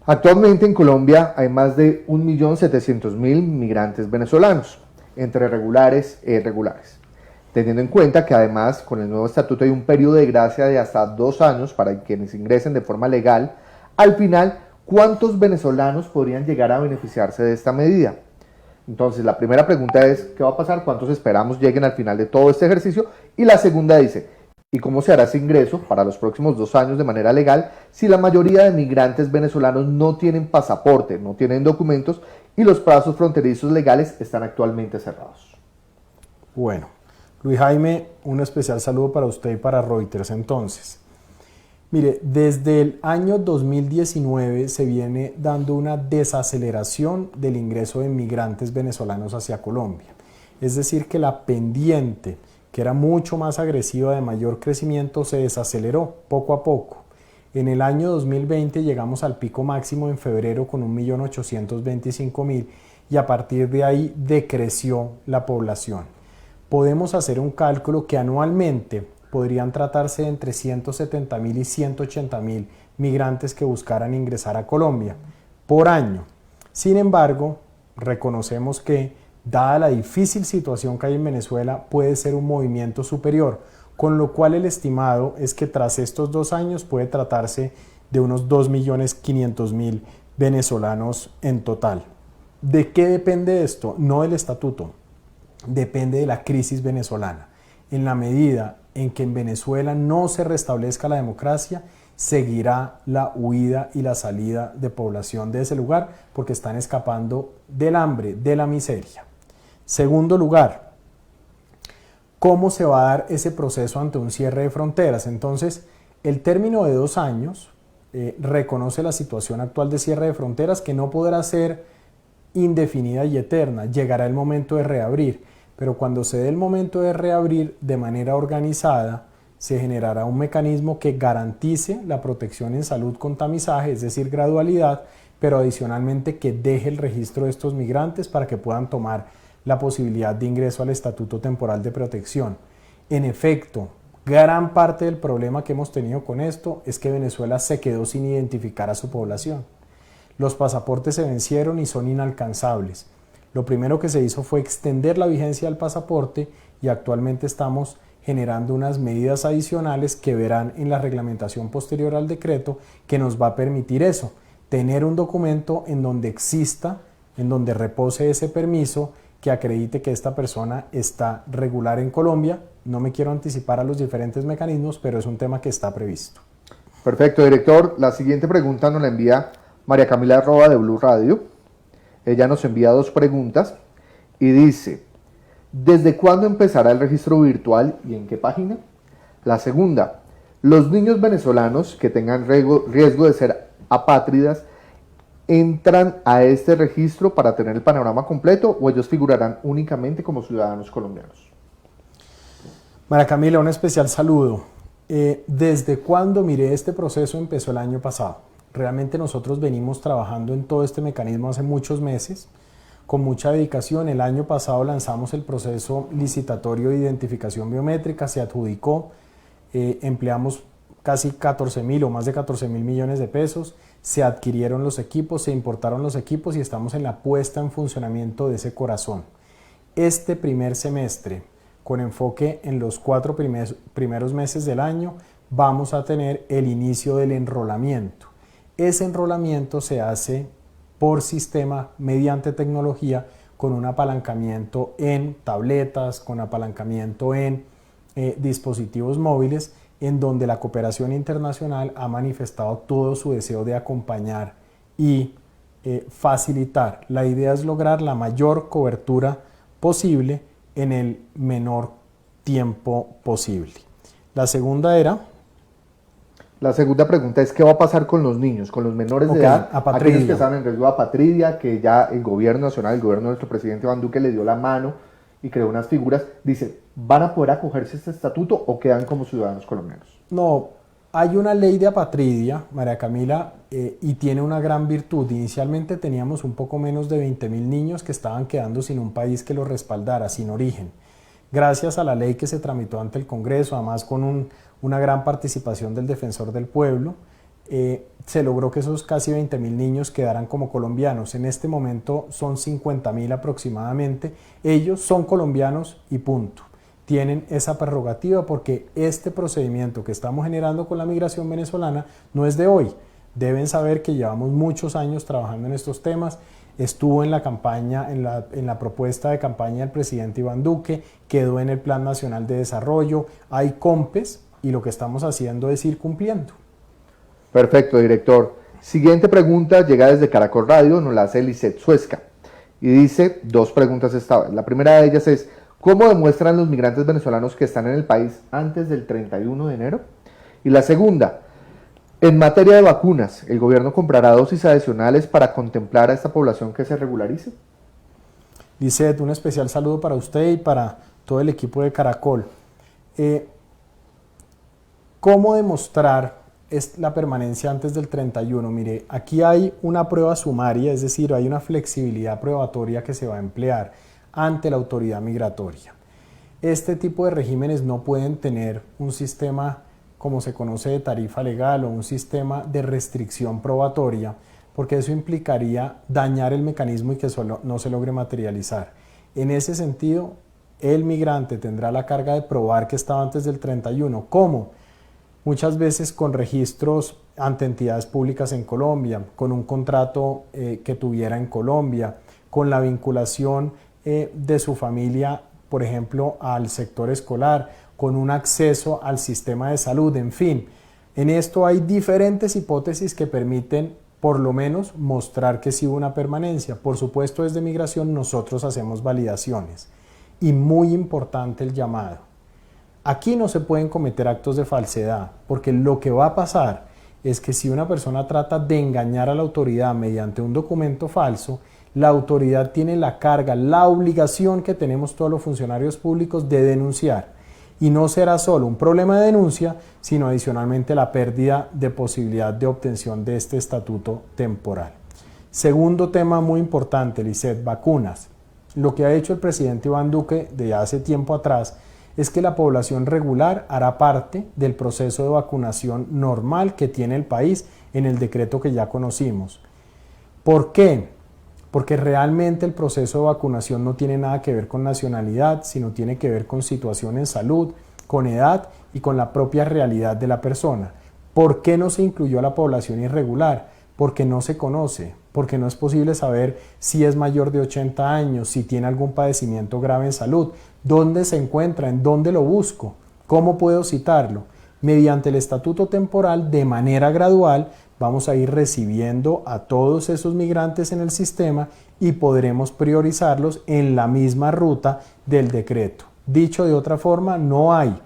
actualmente en Colombia hay más de 1.700.000 migrantes venezolanos, entre regulares e irregulares. Teniendo en cuenta que además con el nuevo estatuto hay un periodo de gracia de hasta 2 años para quienes ingresen de forma legal, al final, ¿cuántos venezolanos podrían llegar a beneficiarse de esta medida? Entonces, la primera pregunta es, ¿qué va a pasar? ¿Cuántos esperamos lleguen al final de todo este ejercicio? Y la segunda dice, ¿y cómo se hará ese ingreso para los próximos 2 años de manera legal si la mayoría de migrantes venezolanos no tienen pasaporte, no tienen documentos y los plazos fronterizos legales están actualmente cerrados?
Bueno, Luis Jaime, un especial saludo para usted y para Reuters. Entonces, mire, desde el año 2019 se viene dando una desaceleración del ingreso de migrantes venezolanos hacia Colombia. Es decir, que la pendiente que era mucho más agresiva, de mayor crecimiento, se desaceleró poco a poco. En el año 2020 llegamos al pico máximo en febrero con 1.825.000 y a partir de ahí decreció la población. Podemos hacer un cálculo que anualmente podrían tratarse de entre 170.000 y 180.000 migrantes que buscaran ingresar a Colombia por año. Sin embargo, reconocemos que, dada la difícil situación que hay en Venezuela, puede ser un movimiento superior, con lo cual el estimado es que tras estos 2 años puede tratarse de unos 2.500.000 venezolanos en total. ¿De qué depende esto? No del estatuto, depende de la crisis venezolana. En la medida en que en Venezuela no se restablezca la democracia, seguirá la huida y la salida de población de ese lugar porque están escapando del hambre, de la miseria. Segundo lugar, ¿cómo se va a dar ese proceso ante un cierre de fronteras? Entonces, el término de 2 años reconoce la situación actual de cierre de fronteras, que no podrá ser indefinida y eterna. Llegará el momento de reabrir, pero cuando se dé el momento de reabrir de manera organizada, se generará un mecanismo que garantice la protección en salud con tamizaje, es decir, gradualidad, pero adicionalmente que deje el registro de estos migrantes para que puedan tomar la posibilidad de ingreso al Estatuto Temporal de Protección. En efecto, gran parte del problema que hemos tenido con esto es que Venezuela se quedó sin identificar a su población. Los pasaportes se vencieron y son inalcanzables. Lo primero que se hizo fue extender la vigencia del pasaporte y actualmente estamos generando unas medidas adicionales que verán en la reglamentación posterior al decreto, que nos va a permitir eso, tener un documento en donde exista, en donde repose ese permiso que acredite que esta persona está regular en Colombia. No me quiero anticipar a los diferentes mecanismos, pero es un tema que está previsto.
Perfecto, director. La siguiente pregunta nos la envía María Camila Roa de Blue Radio. Ella nos envía 2 preguntas y dice: ¿desde cuándo empezará el registro virtual y en qué página? La segunda: ¿los niños venezolanos que tengan riesgo de ser apátridas entran a este registro para tener el panorama completo o ellos figurarán únicamente como ciudadanos colombianos?
María Camila, un especial saludo. ¿Desde cuándo? Mire, este proceso empezó el año pasado. Realmente nosotros venimos trabajando en todo este mecanismo hace muchos meses, con mucha dedicación. El año pasado lanzamos el proceso licitatorio de identificación biométrica, se adjudicó, empleamos casi 14.000 o más de 14.000 millones de pesos, se adquirieron los equipos, se importaron los equipos y estamos en la puesta en funcionamiento de ese corazón. Este primer semestre, con enfoque en los 4 primeros meses del año, vamos a tener el inicio del enrolamiento. Ese enrolamiento se hace por sistema, mediante tecnología, con un apalancamiento en tabletas, con apalancamiento en dispositivos móviles, en donde la cooperación internacional ha manifestado todo su deseo de acompañar y facilitar. La idea es lograr la mayor cobertura posible en el menor tiempo posible. La segunda
pregunta es: ¿qué va a pasar con los niños, con los menores de edad, aquellos que están en riesgo de apatridia, que ya el gobierno nacional, el gobierno de nuestro presidente Iván Duque le dio la mano y creó unas figuras? Dice, ¿van a poder acogerse a este estatuto o quedan como ciudadanos colombianos?
No, hay una ley de apatridia, María Camila, y tiene una gran virtud. Inicialmente teníamos un poco menos de 20.000 niños que estaban quedando sin un país que los respaldara, sin origen. Gracias a la ley que se tramitó ante el Congreso, además con una gran participación del Defensor del Pueblo, se logró que esos casi 20.000 niños quedaran como colombianos. En este momento son 50.000 aproximadamente. Ellos son colombianos y punto. Tienen esa prerrogativa porque este procedimiento que estamos generando con la migración venezolana no es de hoy. Deben saber que llevamos muchos años trabajando en estos temas. Estuvo en la campaña, en la propuesta de campaña del presidente Iván Duque, quedó en el Plan Nacional de Desarrollo, hay COMPES y lo que estamos haciendo es ir cumpliendo.
Perfecto, director. Siguiente pregunta llega desde Caracol Radio, nos la hace Lisette Suesca y dice 2 preguntas esta vez. La primera de ellas es: ¿cómo demuestran los migrantes venezolanos que están en el país antes del 31 de enero? Y la segunda: en materia de vacunas, ¿el gobierno comprará dosis adicionales para contemplar a esta población que se regularice?
Lisette, un especial saludo para usted y para todo el equipo de Caracol. ¿Cómo demostrar la permanencia antes del 31? Mire, aquí hay una prueba sumaria, es decir, hay una flexibilidad probatoria que se va a emplear ante la autoridad migratoria. Este tipo de regímenes no pueden tener un sistema como se conoce de tarifa legal o un sistema de restricción probatoria, porque eso implicaría dañar el mecanismo y que no se logre materializar. En ese sentido, el migrante tendrá la carga de probar que estaba antes del 31. ¿Cómo? Muchas veces con registros ante entidades públicas en Colombia, con un contrato que tuviera en Colombia, con la vinculación de su familia, por ejemplo, al sector escolar, con un acceso al sistema de salud, en fin. En esto hay diferentes hipótesis que permiten, por lo menos, mostrar que sí hubo una permanencia. Por supuesto, desde migración nosotros hacemos validaciones. Y muy importante el llamado. Aquí no se pueden cometer actos de falsedad, porque lo que va a pasar es que si una persona trata de engañar a la autoridad mediante un documento falso, la autoridad tiene la carga, la obligación que tenemos todos los funcionarios públicos de denunciar. Y no será solo un problema de denuncia, sino adicionalmente la pérdida de posibilidad de obtención de este estatuto temporal. Segundo tema muy importante, Lisset, vacunas. Lo que ha hecho el presidente Iván Duque de hace tiempo atrás es que la población regular hará parte del proceso de vacunación normal que tiene el país en el decreto que ya conocimos. ¿Por qué? Porque realmente el proceso de vacunación no tiene nada que ver con nacionalidad, sino tiene que ver con situación en salud, con edad y con la propia realidad de la persona. ¿Por qué no se incluyó a la población irregular? Porque no se conoce, porque no es posible saber si es mayor de 80 años, si tiene algún padecimiento grave en salud, dónde se encuentra, en dónde lo busco, cómo puedo citarlo. Mediante el estatuto temporal, de manera gradual, vamos a ir recibiendo a todos esos migrantes en el sistema y podremos priorizarlos en la misma ruta del decreto. Dicho de otra forma, no hay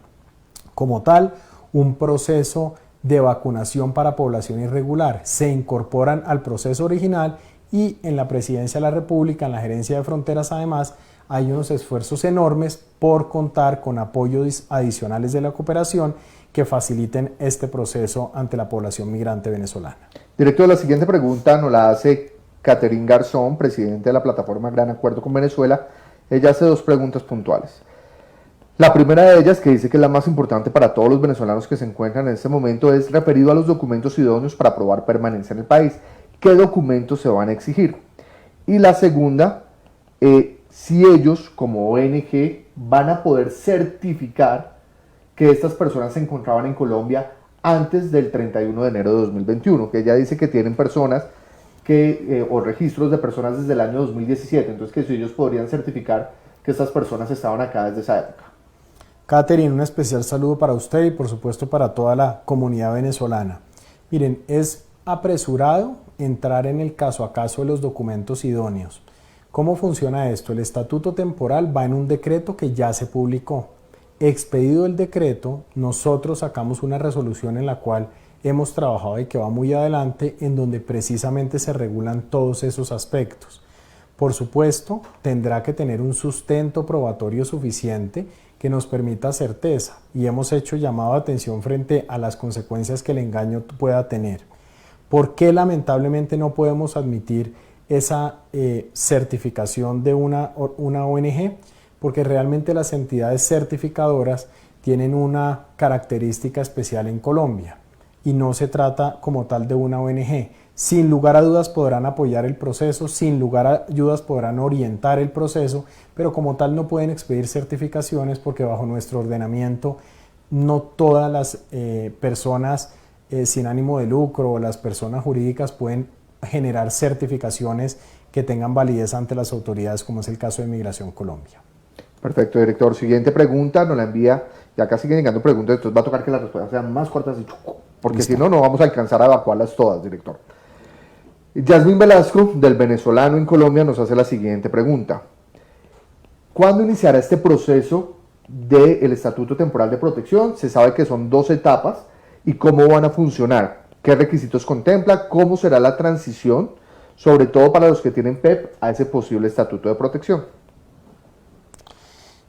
como tal un proceso de vacunación para población irregular. Se incorporan al proceso original y en la Presidencia de la República, en la Gerencia de Fronteras además, hay unos esfuerzos enormes por contar con apoyos adicionales de la cooperación que faciliten este proceso ante la población migrante venezolana.
Director, la siguiente pregunta nos la hace Catherine Garzón, presidente de la plataforma Gran Acuerdo con Venezuela. Ella hace dos preguntas puntuales. La primera de ellas, que dice que es la más importante para todos los venezolanos que se encuentran en este momento, es referido a los documentos idóneos para probar permanencia en el país. ¿Qué documentos se van a exigir? Y la segunda, si ellos como ONG van a poder certificar que estas personas se encontraban en Colombia antes del 31 de enero de 2021, que ella dice que tienen personas o registros de personas desde el año 2017, entonces que si ellos podrían certificar que estas personas estaban acá desde esa época.
Catherine, un especial saludo para usted y por supuesto para toda la comunidad venezolana. Miren, es apresurado entrar en el caso a caso de los documentos idóneos. ¿Cómo funciona esto? El estatuto temporal va en un decreto que ya se publicó. Expedido el decreto, nosotros sacamos una resolución en la cual hemos trabajado y que va muy adelante, en donde precisamente se regulan todos esos aspectos. Por supuesto, tendrá que tener un sustento probatorio suficiente que nos permita certeza y hemos hecho llamado de atención frente a las consecuencias que el engaño pueda tener. ¿Por qué lamentablemente no podemos admitir esa certificación de una ONG? Porque realmente las entidades certificadoras tienen una característica especial en Colombia y no se trata como tal de una ONG. Sin lugar a dudas podrán apoyar el proceso, sin lugar a dudas podrán orientar el proceso, pero como tal no pueden expedir certificaciones porque bajo nuestro ordenamiento no todas las personas sin ánimo de lucro o las personas jurídicas pueden generar certificaciones que tengan validez ante las autoridades, como es el caso de Migración Colombia.
Perfecto, director. Siguiente pregunta, nos la envía, ya acá siguen llegando preguntas, entonces va a tocar que las respuestas sean más cortas y chuco, porque si no, no vamos a alcanzar a evacuarlas todas, director. Yasmín Velasco, del Venezolano en Colombia, nos hace la siguiente pregunta. ¿Cuándo iniciará este proceso del Estatuto Temporal de Protección? Se sabe que son 2 etapas, ¿y cómo van a funcionar? ¿Qué requisitos contempla? ¿Cómo será la transición, sobre todo para los que tienen PEP, a ese posible Estatuto de Protección?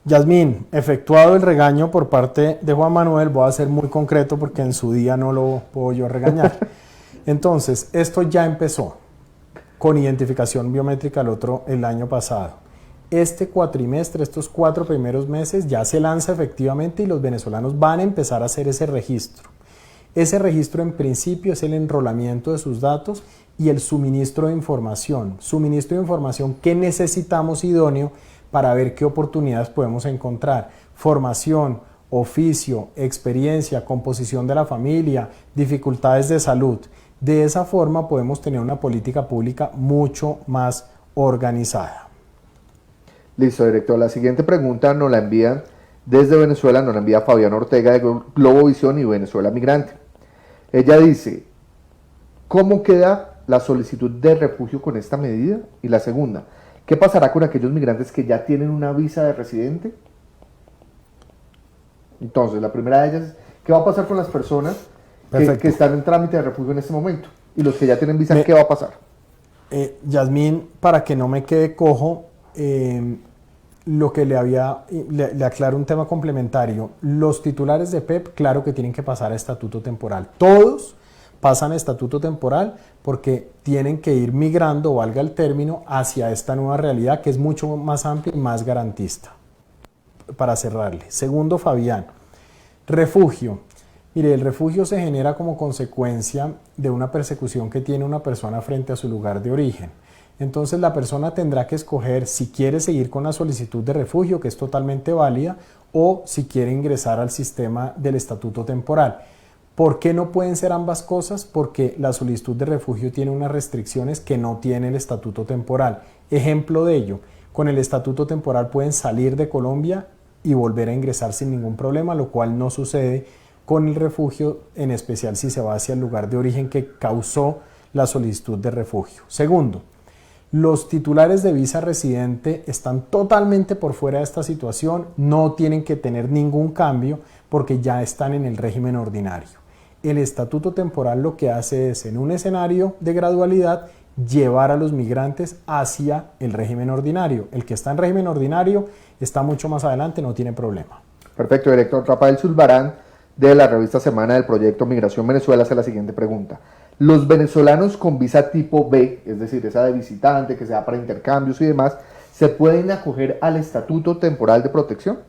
Yasmín, efectuado el regaño por parte de Juan Manuel, voy a ser muy concreto porque en su día no lo puedo yo regañar. Entonces, esto ya empezó con identificación biométrica el año pasado. Este cuatrimestre, estos 4 primeros meses, ya se lanza efectivamente y los venezolanos van a empezar a hacer ese registro. Ese registro en principio es el enrolamiento de sus datos y el suministro de información. Suministro de información que necesitamos idóneo para ver qué oportunidades podemos encontrar. Formación, oficio, experiencia, composición de la familia, dificultades de salud. De esa forma podemos tener una política pública mucho más organizada.
Listo, director. La siguiente pregunta nos la envían desde Venezuela, nos la envía Fabián Ortega de Globovisión y Venezuela Migrante. Ella dice, ¿cómo queda la solicitud de refugio con esta medida? Y la segunda, ¿qué pasará con aquellos migrantes que ya tienen una visa de residente? Entonces, la primera de ellas es, ¿qué va a pasar con las personas que están en trámite de refugio en este momento? Y los que ya tienen visa, ¿qué va a pasar?
Yasmín, para que no me quede cojo, lo que le aclaro un tema complementario. Los titulares de PEP, claro que tienen que pasar a estatuto temporal. Todos pasan a estatuto temporal porque tienen que ir migrando, valga el término, hacia esta nueva realidad que es mucho más amplia y más garantista. Para cerrarle. Segundo, Fabián, refugio. Mire, el refugio se genera como consecuencia de una persecución que tiene una persona frente a su lugar de origen. Entonces la persona tendrá que escoger si quiere seguir con la solicitud de refugio, que es totalmente válida, o si quiere ingresar al sistema del estatuto temporal. ¿Por qué no pueden ser ambas cosas? Porque la solicitud de refugio tiene unas restricciones que no tiene el estatuto temporal. Ejemplo de ello, con el estatuto temporal pueden salir de Colombia y volver a ingresar sin ningún problema, lo cual no sucede con el refugio, en especial si se va hacia el lugar de origen que causó la solicitud de refugio. Segundo, los titulares de visa residente están totalmente por fuera de esta situación, no tienen que tener ningún cambio porque ya están en el régimen ordinario. El estatuto temporal lo que hace es, en un escenario de gradualidad, llevar a los migrantes hacia el régimen ordinario. El que está en régimen ordinario está mucho más adelante, no tiene problema.
Perfecto, director. Rafael Zulbarán, de la revista Semana del proyecto Migración Venezuela, hace la siguiente pregunta. Los venezolanos con visa tipo B, es decir, esa de visitante que sea para intercambios y demás, ¿se pueden acoger al estatuto temporal de protección?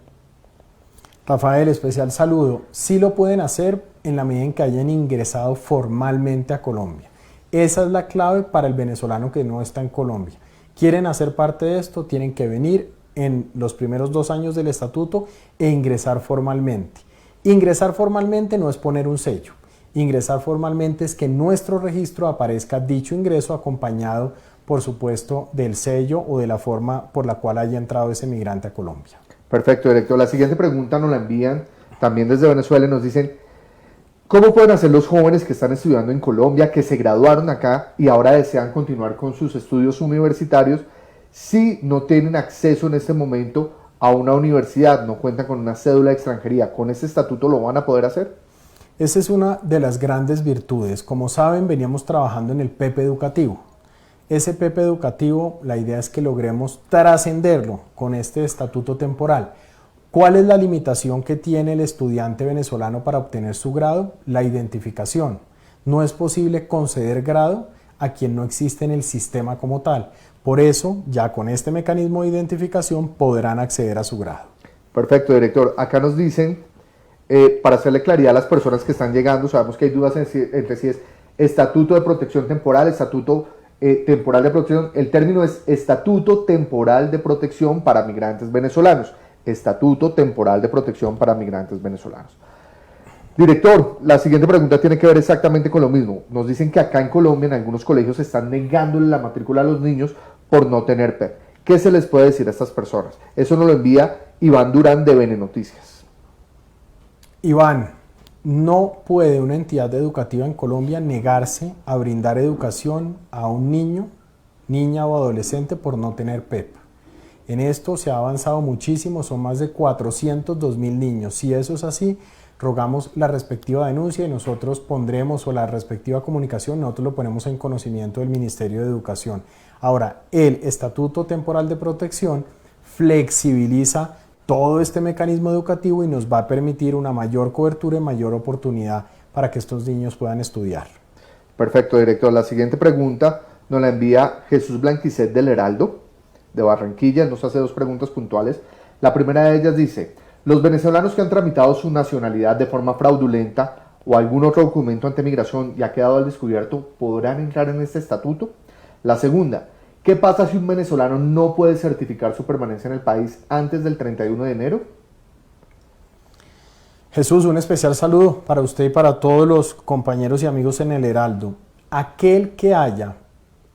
Rafael, especial saludo. Sí lo pueden hacer en la medida en que hayan ingresado formalmente a Colombia. Esa es la clave para el venezolano que no está en Colombia. Quieren hacer parte de esto, tienen que venir en los primeros 2 años del estatuto e ingresar formalmente. Ingresar formalmente no es poner un sello. Ingresar formalmente es que en nuestro registro aparezca dicho ingreso acompañado, por supuesto, del sello o de la forma por la cual haya entrado ese migrante a Colombia.
Perfecto, director. La siguiente pregunta nos la envían también desde Venezuela y nos dicen, ¿cómo pueden hacer los jóvenes que están estudiando en Colombia, que se graduaron acá y ahora desean continuar con sus estudios universitarios si no tienen acceso en este momento a una universidad, no cuentan con una cédula de extranjería? ¿Con este estatuto lo van a poder hacer?
Esa es una de las grandes virtudes. Como saben, veníamos trabajando en el PEP educativo. Ese PEP educativo, la idea es que logremos trascenderlo con este estatuto temporal. ¿Cuál es la limitación que tiene el estudiante venezolano para obtener su grado? La identificación. No es posible conceder grado a quien no existe en el sistema como tal. Por eso, ya con este mecanismo de identificación podrán acceder a su grado.
Perfecto, director. Acá nos dicen, para hacerle claridad a las personas que están llegando, sabemos que hay dudas entre si es estatuto de protección temporal, estatuto temporal de protección. El término es estatuto temporal de protección para migrantes venezolanos. Estatuto temporal de protección para migrantes venezolanos. Director, la siguiente pregunta tiene que ver exactamente con lo mismo. Nos dicen que acá en Colombia en algunos colegios se están negándole la matrícula a los niños por no tener PEP. ¿Qué se les puede decir a estas personas? Eso nos lo envía Iván Durán de BN Noticias.
Iván, no puede una entidad educativa en Colombia negarse a brindar educación a un niño, niña o adolescente por no tener PEP. En esto se ha avanzado muchísimo, son más de 402.000 niños. Si eso es así, rogamos la respectiva denuncia y nosotros pondremos, o la respectiva comunicación, nosotros lo ponemos en conocimiento del Ministerio de Educación. Ahora, el Estatuto Temporal de Protección flexibiliza todo este mecanismo educativo y nos va a permitir una mayor cobertura y mayor oportunidad para que estos niños puedan estudiar.
Perfecto, director. La siguiente pregunta nos la envía Jesús Blanquicet del Heraldo, de Barranquilla. Nos hace dos preguntas puntuales. La primera de ellas dice: ¿los venezolanos que han tramitado su nacionalidad de forma fraudulenta o algún otro documento ante migración y ha quedado al descubierto podrán entrar en este estatuto? La segunda: ¿qué pasa si un venezolano no puede certificar su permanencia en el país antes del 31 de enero?
Jesús, un especial saludo para usted y para todos los compañeros y amigos en el Heraldo. Aquel que haya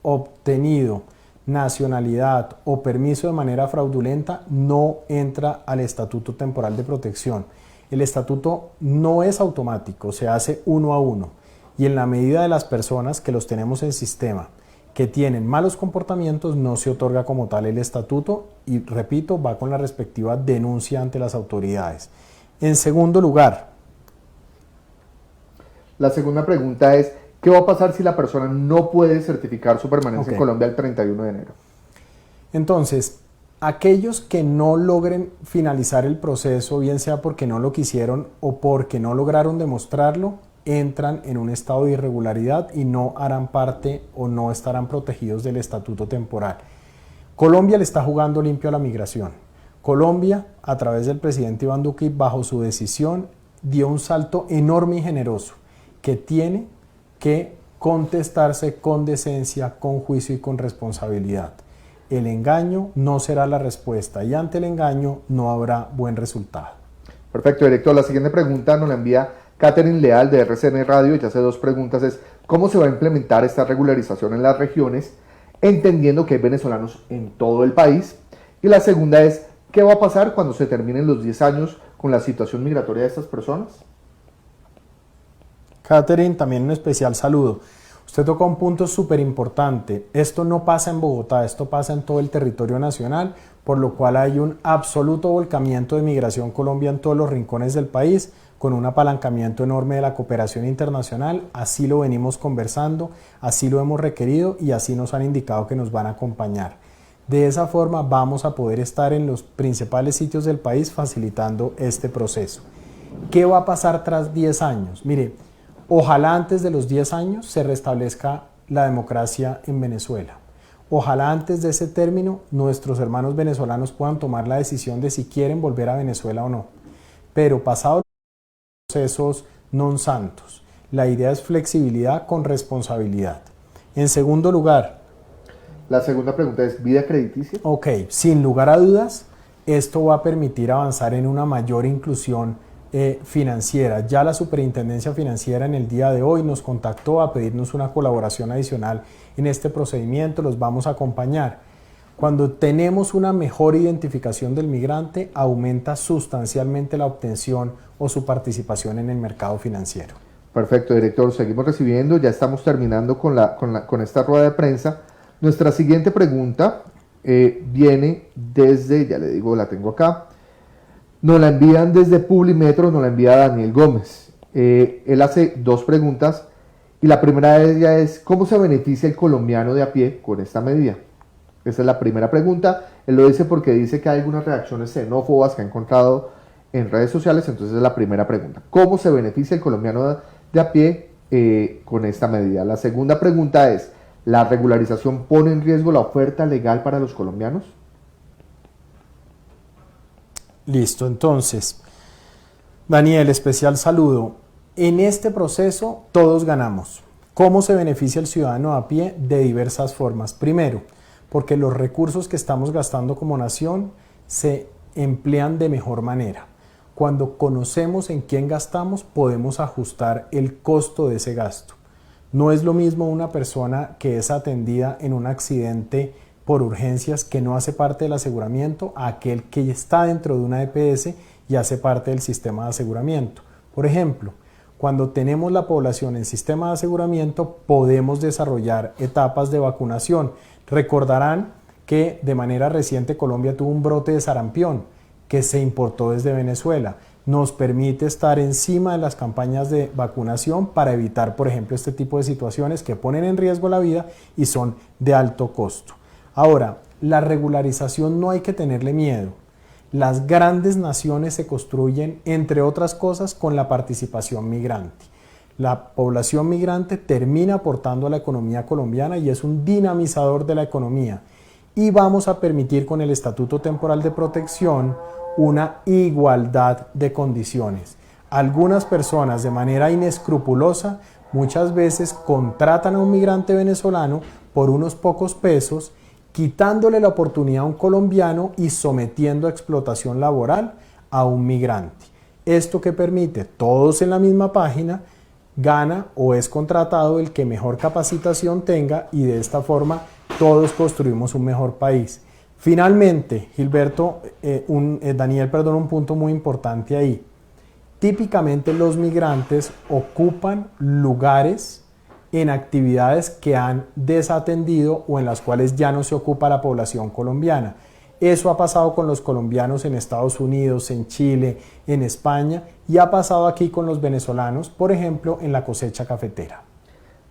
obtenido nacionalidad o permiso de manera fraudulenta no entra al Estatuto Temporal de Protección. El estatuto no es automático, se hace uno a uno, y en la medida de las personas que los tenemos en sistema que tienen malos comportamientos no se otorga como tal el estatuto y, repito, va con la respectiva denuncia ante las autoridades. En segundo lugar,
la segunda pregunta es: ¿qué va a pasar si la persona no puede certificar su permanencia en Colombia el 31 de enero?
Entonces, aquellos que no logren finalizar el proceso, bien sea porque no lo quisieron o porque no lograron demostrarlo, entran en un estado de irregularidad y no harán parte o no estarán protegidos del estatuto temporal. Colombia le está jugando limpio a la migración. Colombia, a través del presidente Iván Duque, bajo su decisión, dio un salto enorme y generoso que tiene que contestarse con decencia, con juicio y con responsabilidad. El engaño no será la respuesta y ante el engaño no habrá buen resultado.
Perfecto, director. La siguiente pregunta nos la envía Catherine Leal de RCN Radio y hace dos preguntas. Es: ¿cómo se va a implementar esta regularización en las regiones, entendiendo que hay venezolanos en todo el país? Y la segunda es: ¿qué va a pasar cuando se terminen los 10 años con la situación migratoria de estas personas?
Catherine, también un especial saludo. Usted toca un punto súper importante. Esto no pasa en Bogotá, esto pasa en todo el territorio nacional, por lo cual hay un absoluto volcamiento de Migración Colombia en todos los rincones del país, con un apalancamiento enorme de la cooperación internacional. Así lo venimos conversando, así lo hemos requerido y así nos han indicado que nos van a acompañar. De esa forma vamos a poder estar en los principales sitios del país facilitando este proceso. ¿Qué va a pasar tras 10 años? Mire, ojalá antes de los 10 años se restablezca la democracia en Venezuela. Ojalá antes de ese término nuestros hermanos venezolanos puedan tomar la decisión de si quieren volver a Venezuela o no. Pero pasados los procesos non santos, la idea es flexibilidad con responsabilidad. En segundo lugar,
la segunda pregunta es: ¿vida crediticia?
Ok, sin lugar a dudas, esto va a permitir avanzar en una mayor inclusión financiera. Ya la Superintendencia Financiera en el día de hoy nos contactó a pedirnos una colaboración adicional en este procedimiento, los vamos a acompañar. Cuando tenemos una mejor identificación del migrante, aumenta sustancialmente la obtención o su participación en el mercado financiero.
Perfecto, director. Seguimos recibiendo, ya estamos terminando con esta rueda de prensa. Nuestra siguiente pregunta viene desde, ya le digo, la tengo acá. Nos la envían desde Publimetro, nos la envía Daniel Gómez. Él hace dos preguntas y la primera de ellas es: ¿cómo se beneficia el colombiano de a pie con esta medida? Esa es la primera pregunta. Él lo dice porque dice que hay algunas reacciones xenófobas que ha encontrado en redes sociales, entonces es la primera pregunta. ¿Cómo se beneficia el colombiano de a pie con esta medida? La segunda pregunta es: ¿la regularización pone en riesgo la oferta legal para los colombianos?
Listo, entonces, Daniel, especial saludo. En este proceso todos ganamos. ¿Cómo se beneficia el ciudadano a pie? De diversas formas. Primero, porque los recursos que estamos gastando como nación se emplean de mejor manera. Cuando conocemos en quién gastamos, podemos ajustar el costo de ese gasto. No es lo mismo una persona que es atendida en un accidente por urgencias que no hace parte del aseguramiento a aquel que está dentro de una EPS y hace parte del sistema de aseguramiento. Por ejemplo, cuando tenemos la población en sistema de aseguramiento, podemos desarrollar etapas de vacunación. Recordarán que de manera reciente Colombia tuvo un brote de sarampión que se importó desde Venezuela. Nos permite estar encima de las campañas de vacunación para evitar, por ejemplo, este tipo de situaciones que ponen en riesgo la vida y son de alto costo. Ahora, la regularización no hay que tenerle miedo. Las grandes naciones se construyen, entre otras cosas, con la participación migrante. La población migrante termina aportando a la economía colombiana y es un dinamizador de la economía. Y vamos a permitir con el Estatuto Temporal de Protección una igualdad de condiciones. Algunas personas de manera inescrupulosa muchas veces contratan a un migrante venezolano por unos pocos pesos, quitándole la oportunidad a un colombiano y sometiendo a explotación laboral a un migrante. Esto que permite, todos en la misma página, gana o es contratado el que mejor capacitación tenga y de esta forma todos construimos un mejor país. Finalmente, Gilberto, Daniel, un punto muy importante ahí. Típicamente los migrantes ocupan lugares en actividades que han desatendido o en las cuales ya no se ocupa la población colombiana. Eso ha pasado con los colombianos en Estados Unidos, en Chile, en España y ha pasado aquí con los venezolanos, por ejemplo, en la cosecha cafetera.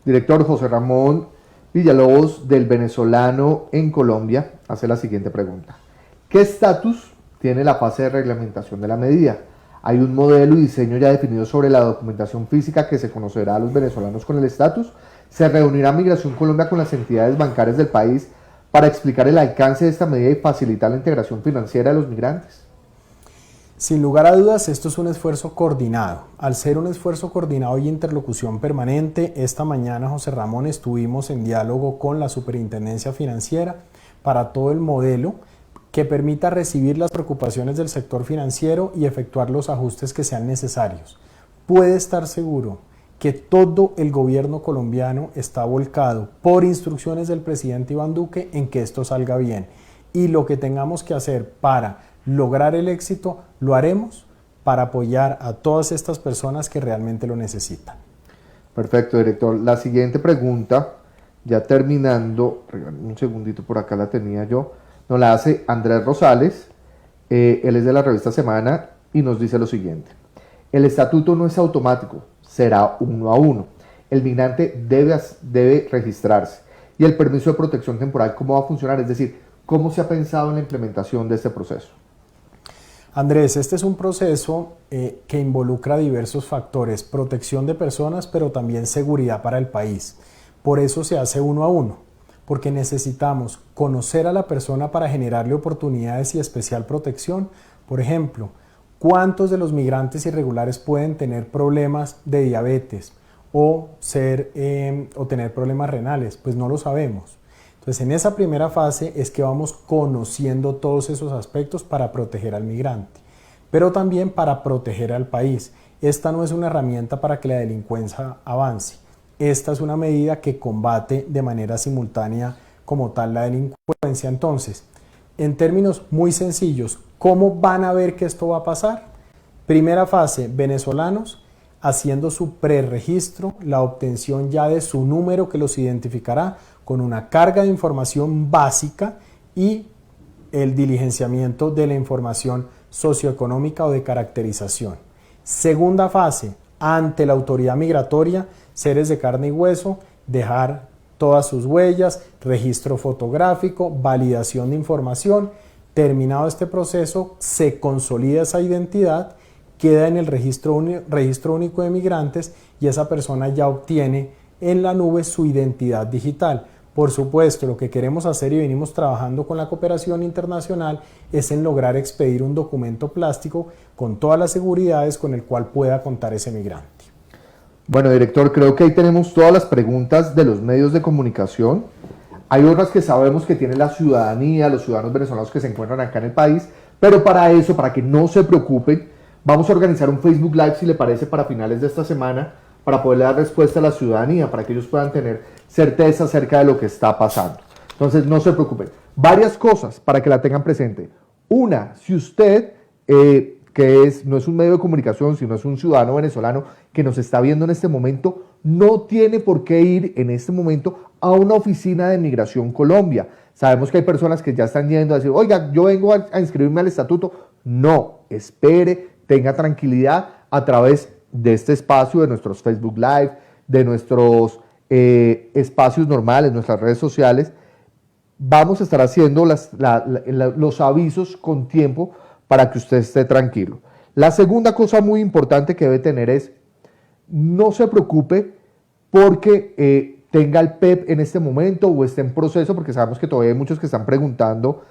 Director José Ramón Villalobos, del venezolano en Colombia, hace la siguiente pregunta. ¿Qué estatus tiene la fase de reglamentación de la medida? ¿Hay un modelo y diseño ya definido sobre la documentación física que se conocerá a los venezolanos con el estatus? ¿Se reunirá Migración Colombia con las entidades bancarias del país para explicar el alcance de esta medida y facilitar la integración financiera de los migrantes?
Sin lugar a dudas, esto es un esfuerzo coordinado. Al ser un esfuerzo coordinado y interlocución permanente, esta mañana, José Ramón, estuvimos en diálogo con la Superintendencia Financiera para todo el modelo que permita recibir las preocupaciones del sector financiero y efectuar los ajustes que sean necesarios. Puede estar seguro que todo el gobierno colombiano está volcado por instrucciones del presidente Iván Duque en que esto salga bien. Y lo que tengamos que hacer para lograr el éxito, lo haremos para apoyar a todas estas personas que realmente lo necesitan.
Perfecto, director. La siguiente pregunta, ya terminando, un segundito, por acá la tenía yo, nos la hace Andrés Rosales, él es de la revista Semana y nos dice lo siguiente. El estatuto no es automático, será 1 a 1. El migrante debe registrarse. Y el permiso de protección temporal, ¿cómo va a funcionar? Es decir, ¿cómo se ha pensado en la implementación de este proceso?
Andrés, este es un proceso que involucra diversos factores, protección de personas, pero también seguridad para el país. Por eso se hace 1 a 1, porque necesitamos conocer a la persona para generarle oportunidades y especial protección. Por ejemplo, ¿cuántos de los migrantes irregulares pueden tener problemas de diabetes o tener problemas renales? Pues no lo sabemos. Entonces, en esa primera fase es que vamos conociendo todos esos aspectos para proteger al migrante, pero también para proteger al país. Esta no es una herramienta para que la delincuencia avance. Esta es una medida que combate de manera simultánea como tal la delincuencia. Entonces, en términos muy sencillos, ¿cómo van a ver que esto va a pasar? Primera fase, venezolanos haciendo su preregistro, la obtención ya de su número que los identificará con una carga de información básica y el diligenciamiento de la información socioeconómica o de caracterización. Segunda fase, ante la autoridad migratoria, seres de carne y hueso, dejar todas sus huellas, registro fotográfico, validación de información. Terminado este proceso, se consolida esa identidad, queda en el registro único de migrantes y esa persona ya obtiene en la nube su identidad digital. Por supuesto, lo que queremos hacer y venimos trabajando con la cooperación internacional es en lograr expedir un documento plástico con todas las seguridades con el cual pueda contar ese migrante.
Bueno, director, creo que ahí tenemos todas las preguntas de los medios de comunicación. Hay otras que sabemos que tiene la ciudadanía, los ciudadanos venezolanos que se encuentran acá en el país, pero para eso, para que no se preocupen, vamos a organizar un Facebook Live, si le parece, para finales de esta semana, para poderle dar respuesta a la ciudadanía, para que ellos puedan tener certeza acerca de lo que está pasando. Entonces, no se preocupen. Varias cosas para que la tengan presente. Una, si usted, no es un medio de comunicación, sino es un ciudadano venezolano que nos está viendo en este momento, no tiene por qué ir en este momento a una oficina de Migración Colombia. Sabemos que hay personas que ya están yendo a decir, oiga, yo vengo a inscribirme al estatuto. No, espere, tenga tranquilidad a través de este espacio, de nuestros Facebook Live, de nuestros espacios normales, nuestras redes sociales. Vamos a estar haciendo los avisos con tiempo para que usted esté tranquilo. La segunda cosa muy importante que debe tener es, no se preocupe porque tenga el PEP en este momento o esté en proceso, porque sabemos que todavía hay muchos que están preguntando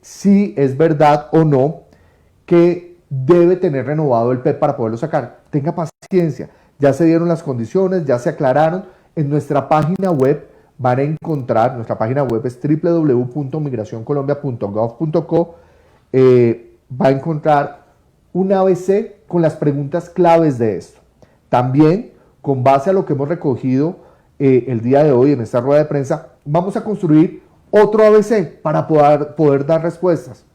si es verdad o no que debe tener renovado el PEP para poderlo sacar. Tenga paciencia, ya se dieron las condiciones, ya se aclararon. En nuestra página web van a encontrar, nuestra página web es www.migracioncolombia.gov.co, va a encontrar un ABC con las preguntas claves de esto. También, con base a lo que hemos recogido el día de hoy en esta rueda de prensa, vamos a construir otro ABC para poder dar respuestas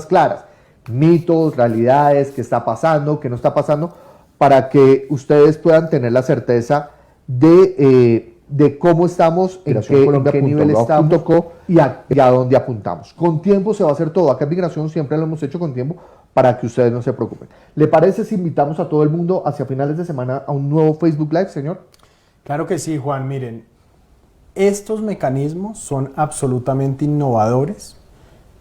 claras, mitos, realidades, qué está pasando, qué no está pasando, para que ustedes puedan tener la certeza de cómo estamos, en qué nivel estamos y a dónde apuntamos. Con tiempo se va a hacer todo. Acá en Migración siempre lo hemos hecho con tiempo para que ustedes no se preocupen. ¿Le parece si invitamos a todo el mundo hacia finales de semana a un nuevo Facebook Live, señor?
Claro que sí, Juan. Miren, estos mecanismos son absolutamente innovadores,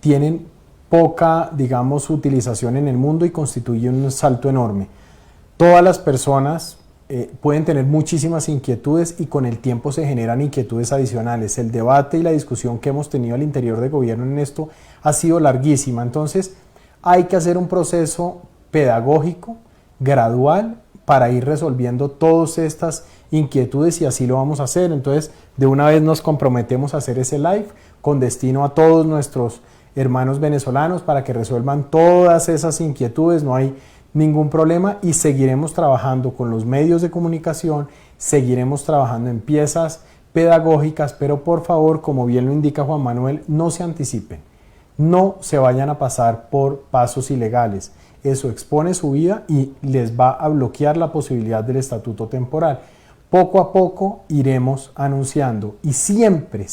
tienen poca, digamos, utilización en el mundo y constituyen un salto enorme. Todas las personas pueden tener muchísimas inquietudes y con el tiempo se generan inquietudes adicionales. El debate y la discusión que hemos tenido al interior del gobierno en esto ha sido larguísima. Entonces, hay que hacer un proceso pedagógico, gradual, para ir resolviendo todas estas inquietudes y así lo vamos a hacer. Entonces, de una vez nos comprometemos a hacer ese live con destino a todos nuestros hermanos venezolanos para que resuelvan todas esas inquietudes, no hay ningún problema y seguiremos trabajando con los medios de comunicación, seguiremos trabajando en piezas pedagógicas, pero por favor, como bien lo indica Juan Manuel, no se anticipen, no se vayan a pasar por pasos ilegales, eso expone su vida y les va a bloquear la posibilidad del estatuto temporal. Poco a poco iremos anunciando y siempre,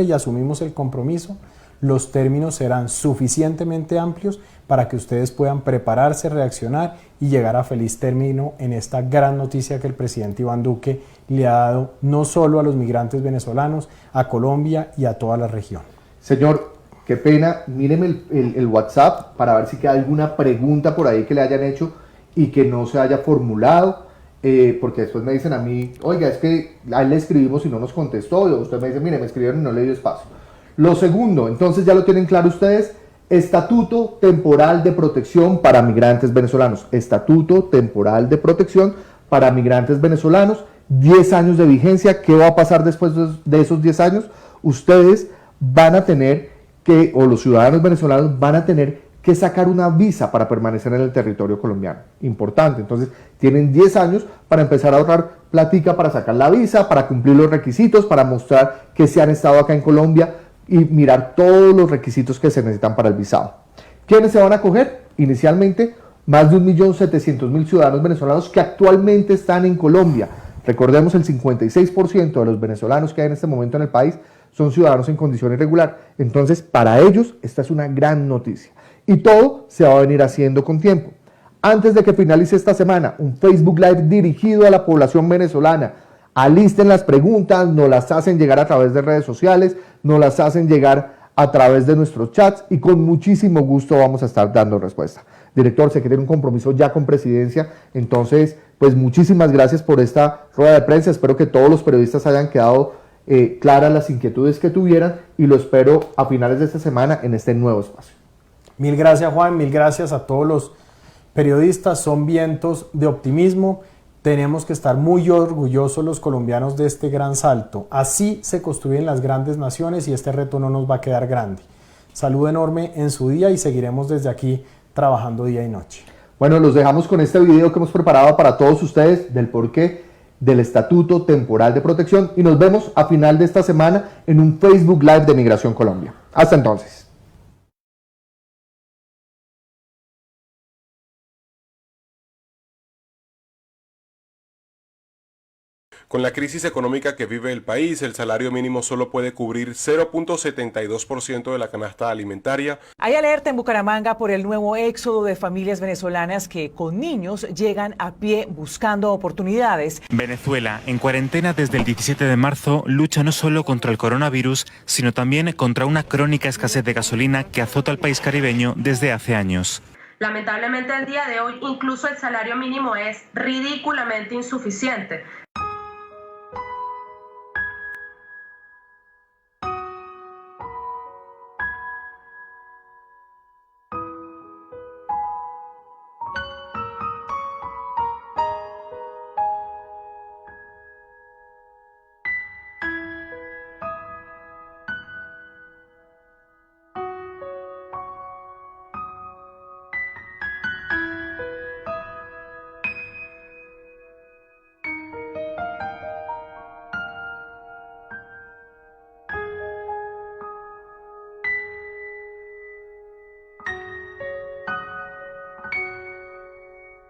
y asumimos el compromiso, los términos serán suficientemente amplios para que ustedes puedan prepararse, reaccionar y llegar a feliz término en esta gran noticia que el presidente Iván Duque le ha dado no solo a los migrantes venezolanos, a Colombia y a toda la región.
Señor, qué pena, míreme el WhatsApp para ver si queda alguna pregunta por ahí que le hayan hecho y que no se haya formulado, porque después me dicen a mí, oiga, es que a él le escribimos y no nos contestó, y usted me dice, mire, me escribieron y no le dio espacio. Lo segundo, entonces ya lo tienen claro ustedes, Estatuto Temporal de Protección para Migrantes Venezolanos. Estatuto Temporal de Protección para Migrantes Venezolanos, 10 años de vigencia. ¿Qué va a pasar después de esos 10 años? Ustedes van a tener que, o los ciudadanos venezolanos van a tener que sacar una visa para permanecer en el territorio colombiano. Importante, entonces tienen 10 años para empezar a ahorrar platica para sacar la visa, para cumplir los requisitos, para mostrar que se han estado acá en Colombia y mirar todos los requisitos que se necesitan para el visado. ¿Quiénes se van a acoger? Inicialmente, más de 1.700.000 ciudadanos venezolanos que actualmente están en Colombia. Recordemos, el 56% de los venezolanos que hay en este momento en el país son ciudadanos en condición irregular. Entonces, para ellos, esta es una gran noticia. Y todo se va a venir haciendo con tiempo. Antes de que finalice esta semana, un Facebook Live dirigido a la población venezolana. Alisten las preguntas, nos las hacen llegar a través de redes sociales, nos las hacen llegar a través de nuestros chats y con muchísimo gusto vamos a estar dando respuesta. Director, sé que tiene un compromiso ya con Presidencia, entonces, pues muchísimas gracias por esta rueda de prensa. Espero que todos los periodistas hayan quedado claras las inquietudes que tuvieran y lo espero a finales de esta semana en este nuevo espacio.
Mil gracias, Juan, mil gracias a todos los periodistas, son vientos de optimismo. Tenemos que estar muy orgullosos los colombianos de este gran salto. Así se construyen las grandes naciones y este reto no nos va a quedar grande. Saludo enorme en su día y seguiremos desde aquí trabajando día y noche.
Bueno, los dejamos con este video que hemos preparado para todos ustedes del porqué del Estatuto Temporal de Protección y nos vemos a final de esta semana en un Facebook Live de Migración Colombia. Hasta entonces.
Con la crisis económica que vive el país, el salario mínimo solo puede cubrir 0.72% de la canasta alimentaria.
Hay alerta en Bucaramanga por el nuevo éxodo de familias venezolanas que con niños llegan a pie buscando oportunidades.
Venezuela, en cuarentena desde el 17 de marzo, lucha no solo contra el coronavirus, sino también contra una crónica escasez de gasolina que azota al país caribeño desde hace años.
Lamentablemente, al día de hoy, incluso el salario mínimo es ridículamente insuficiente.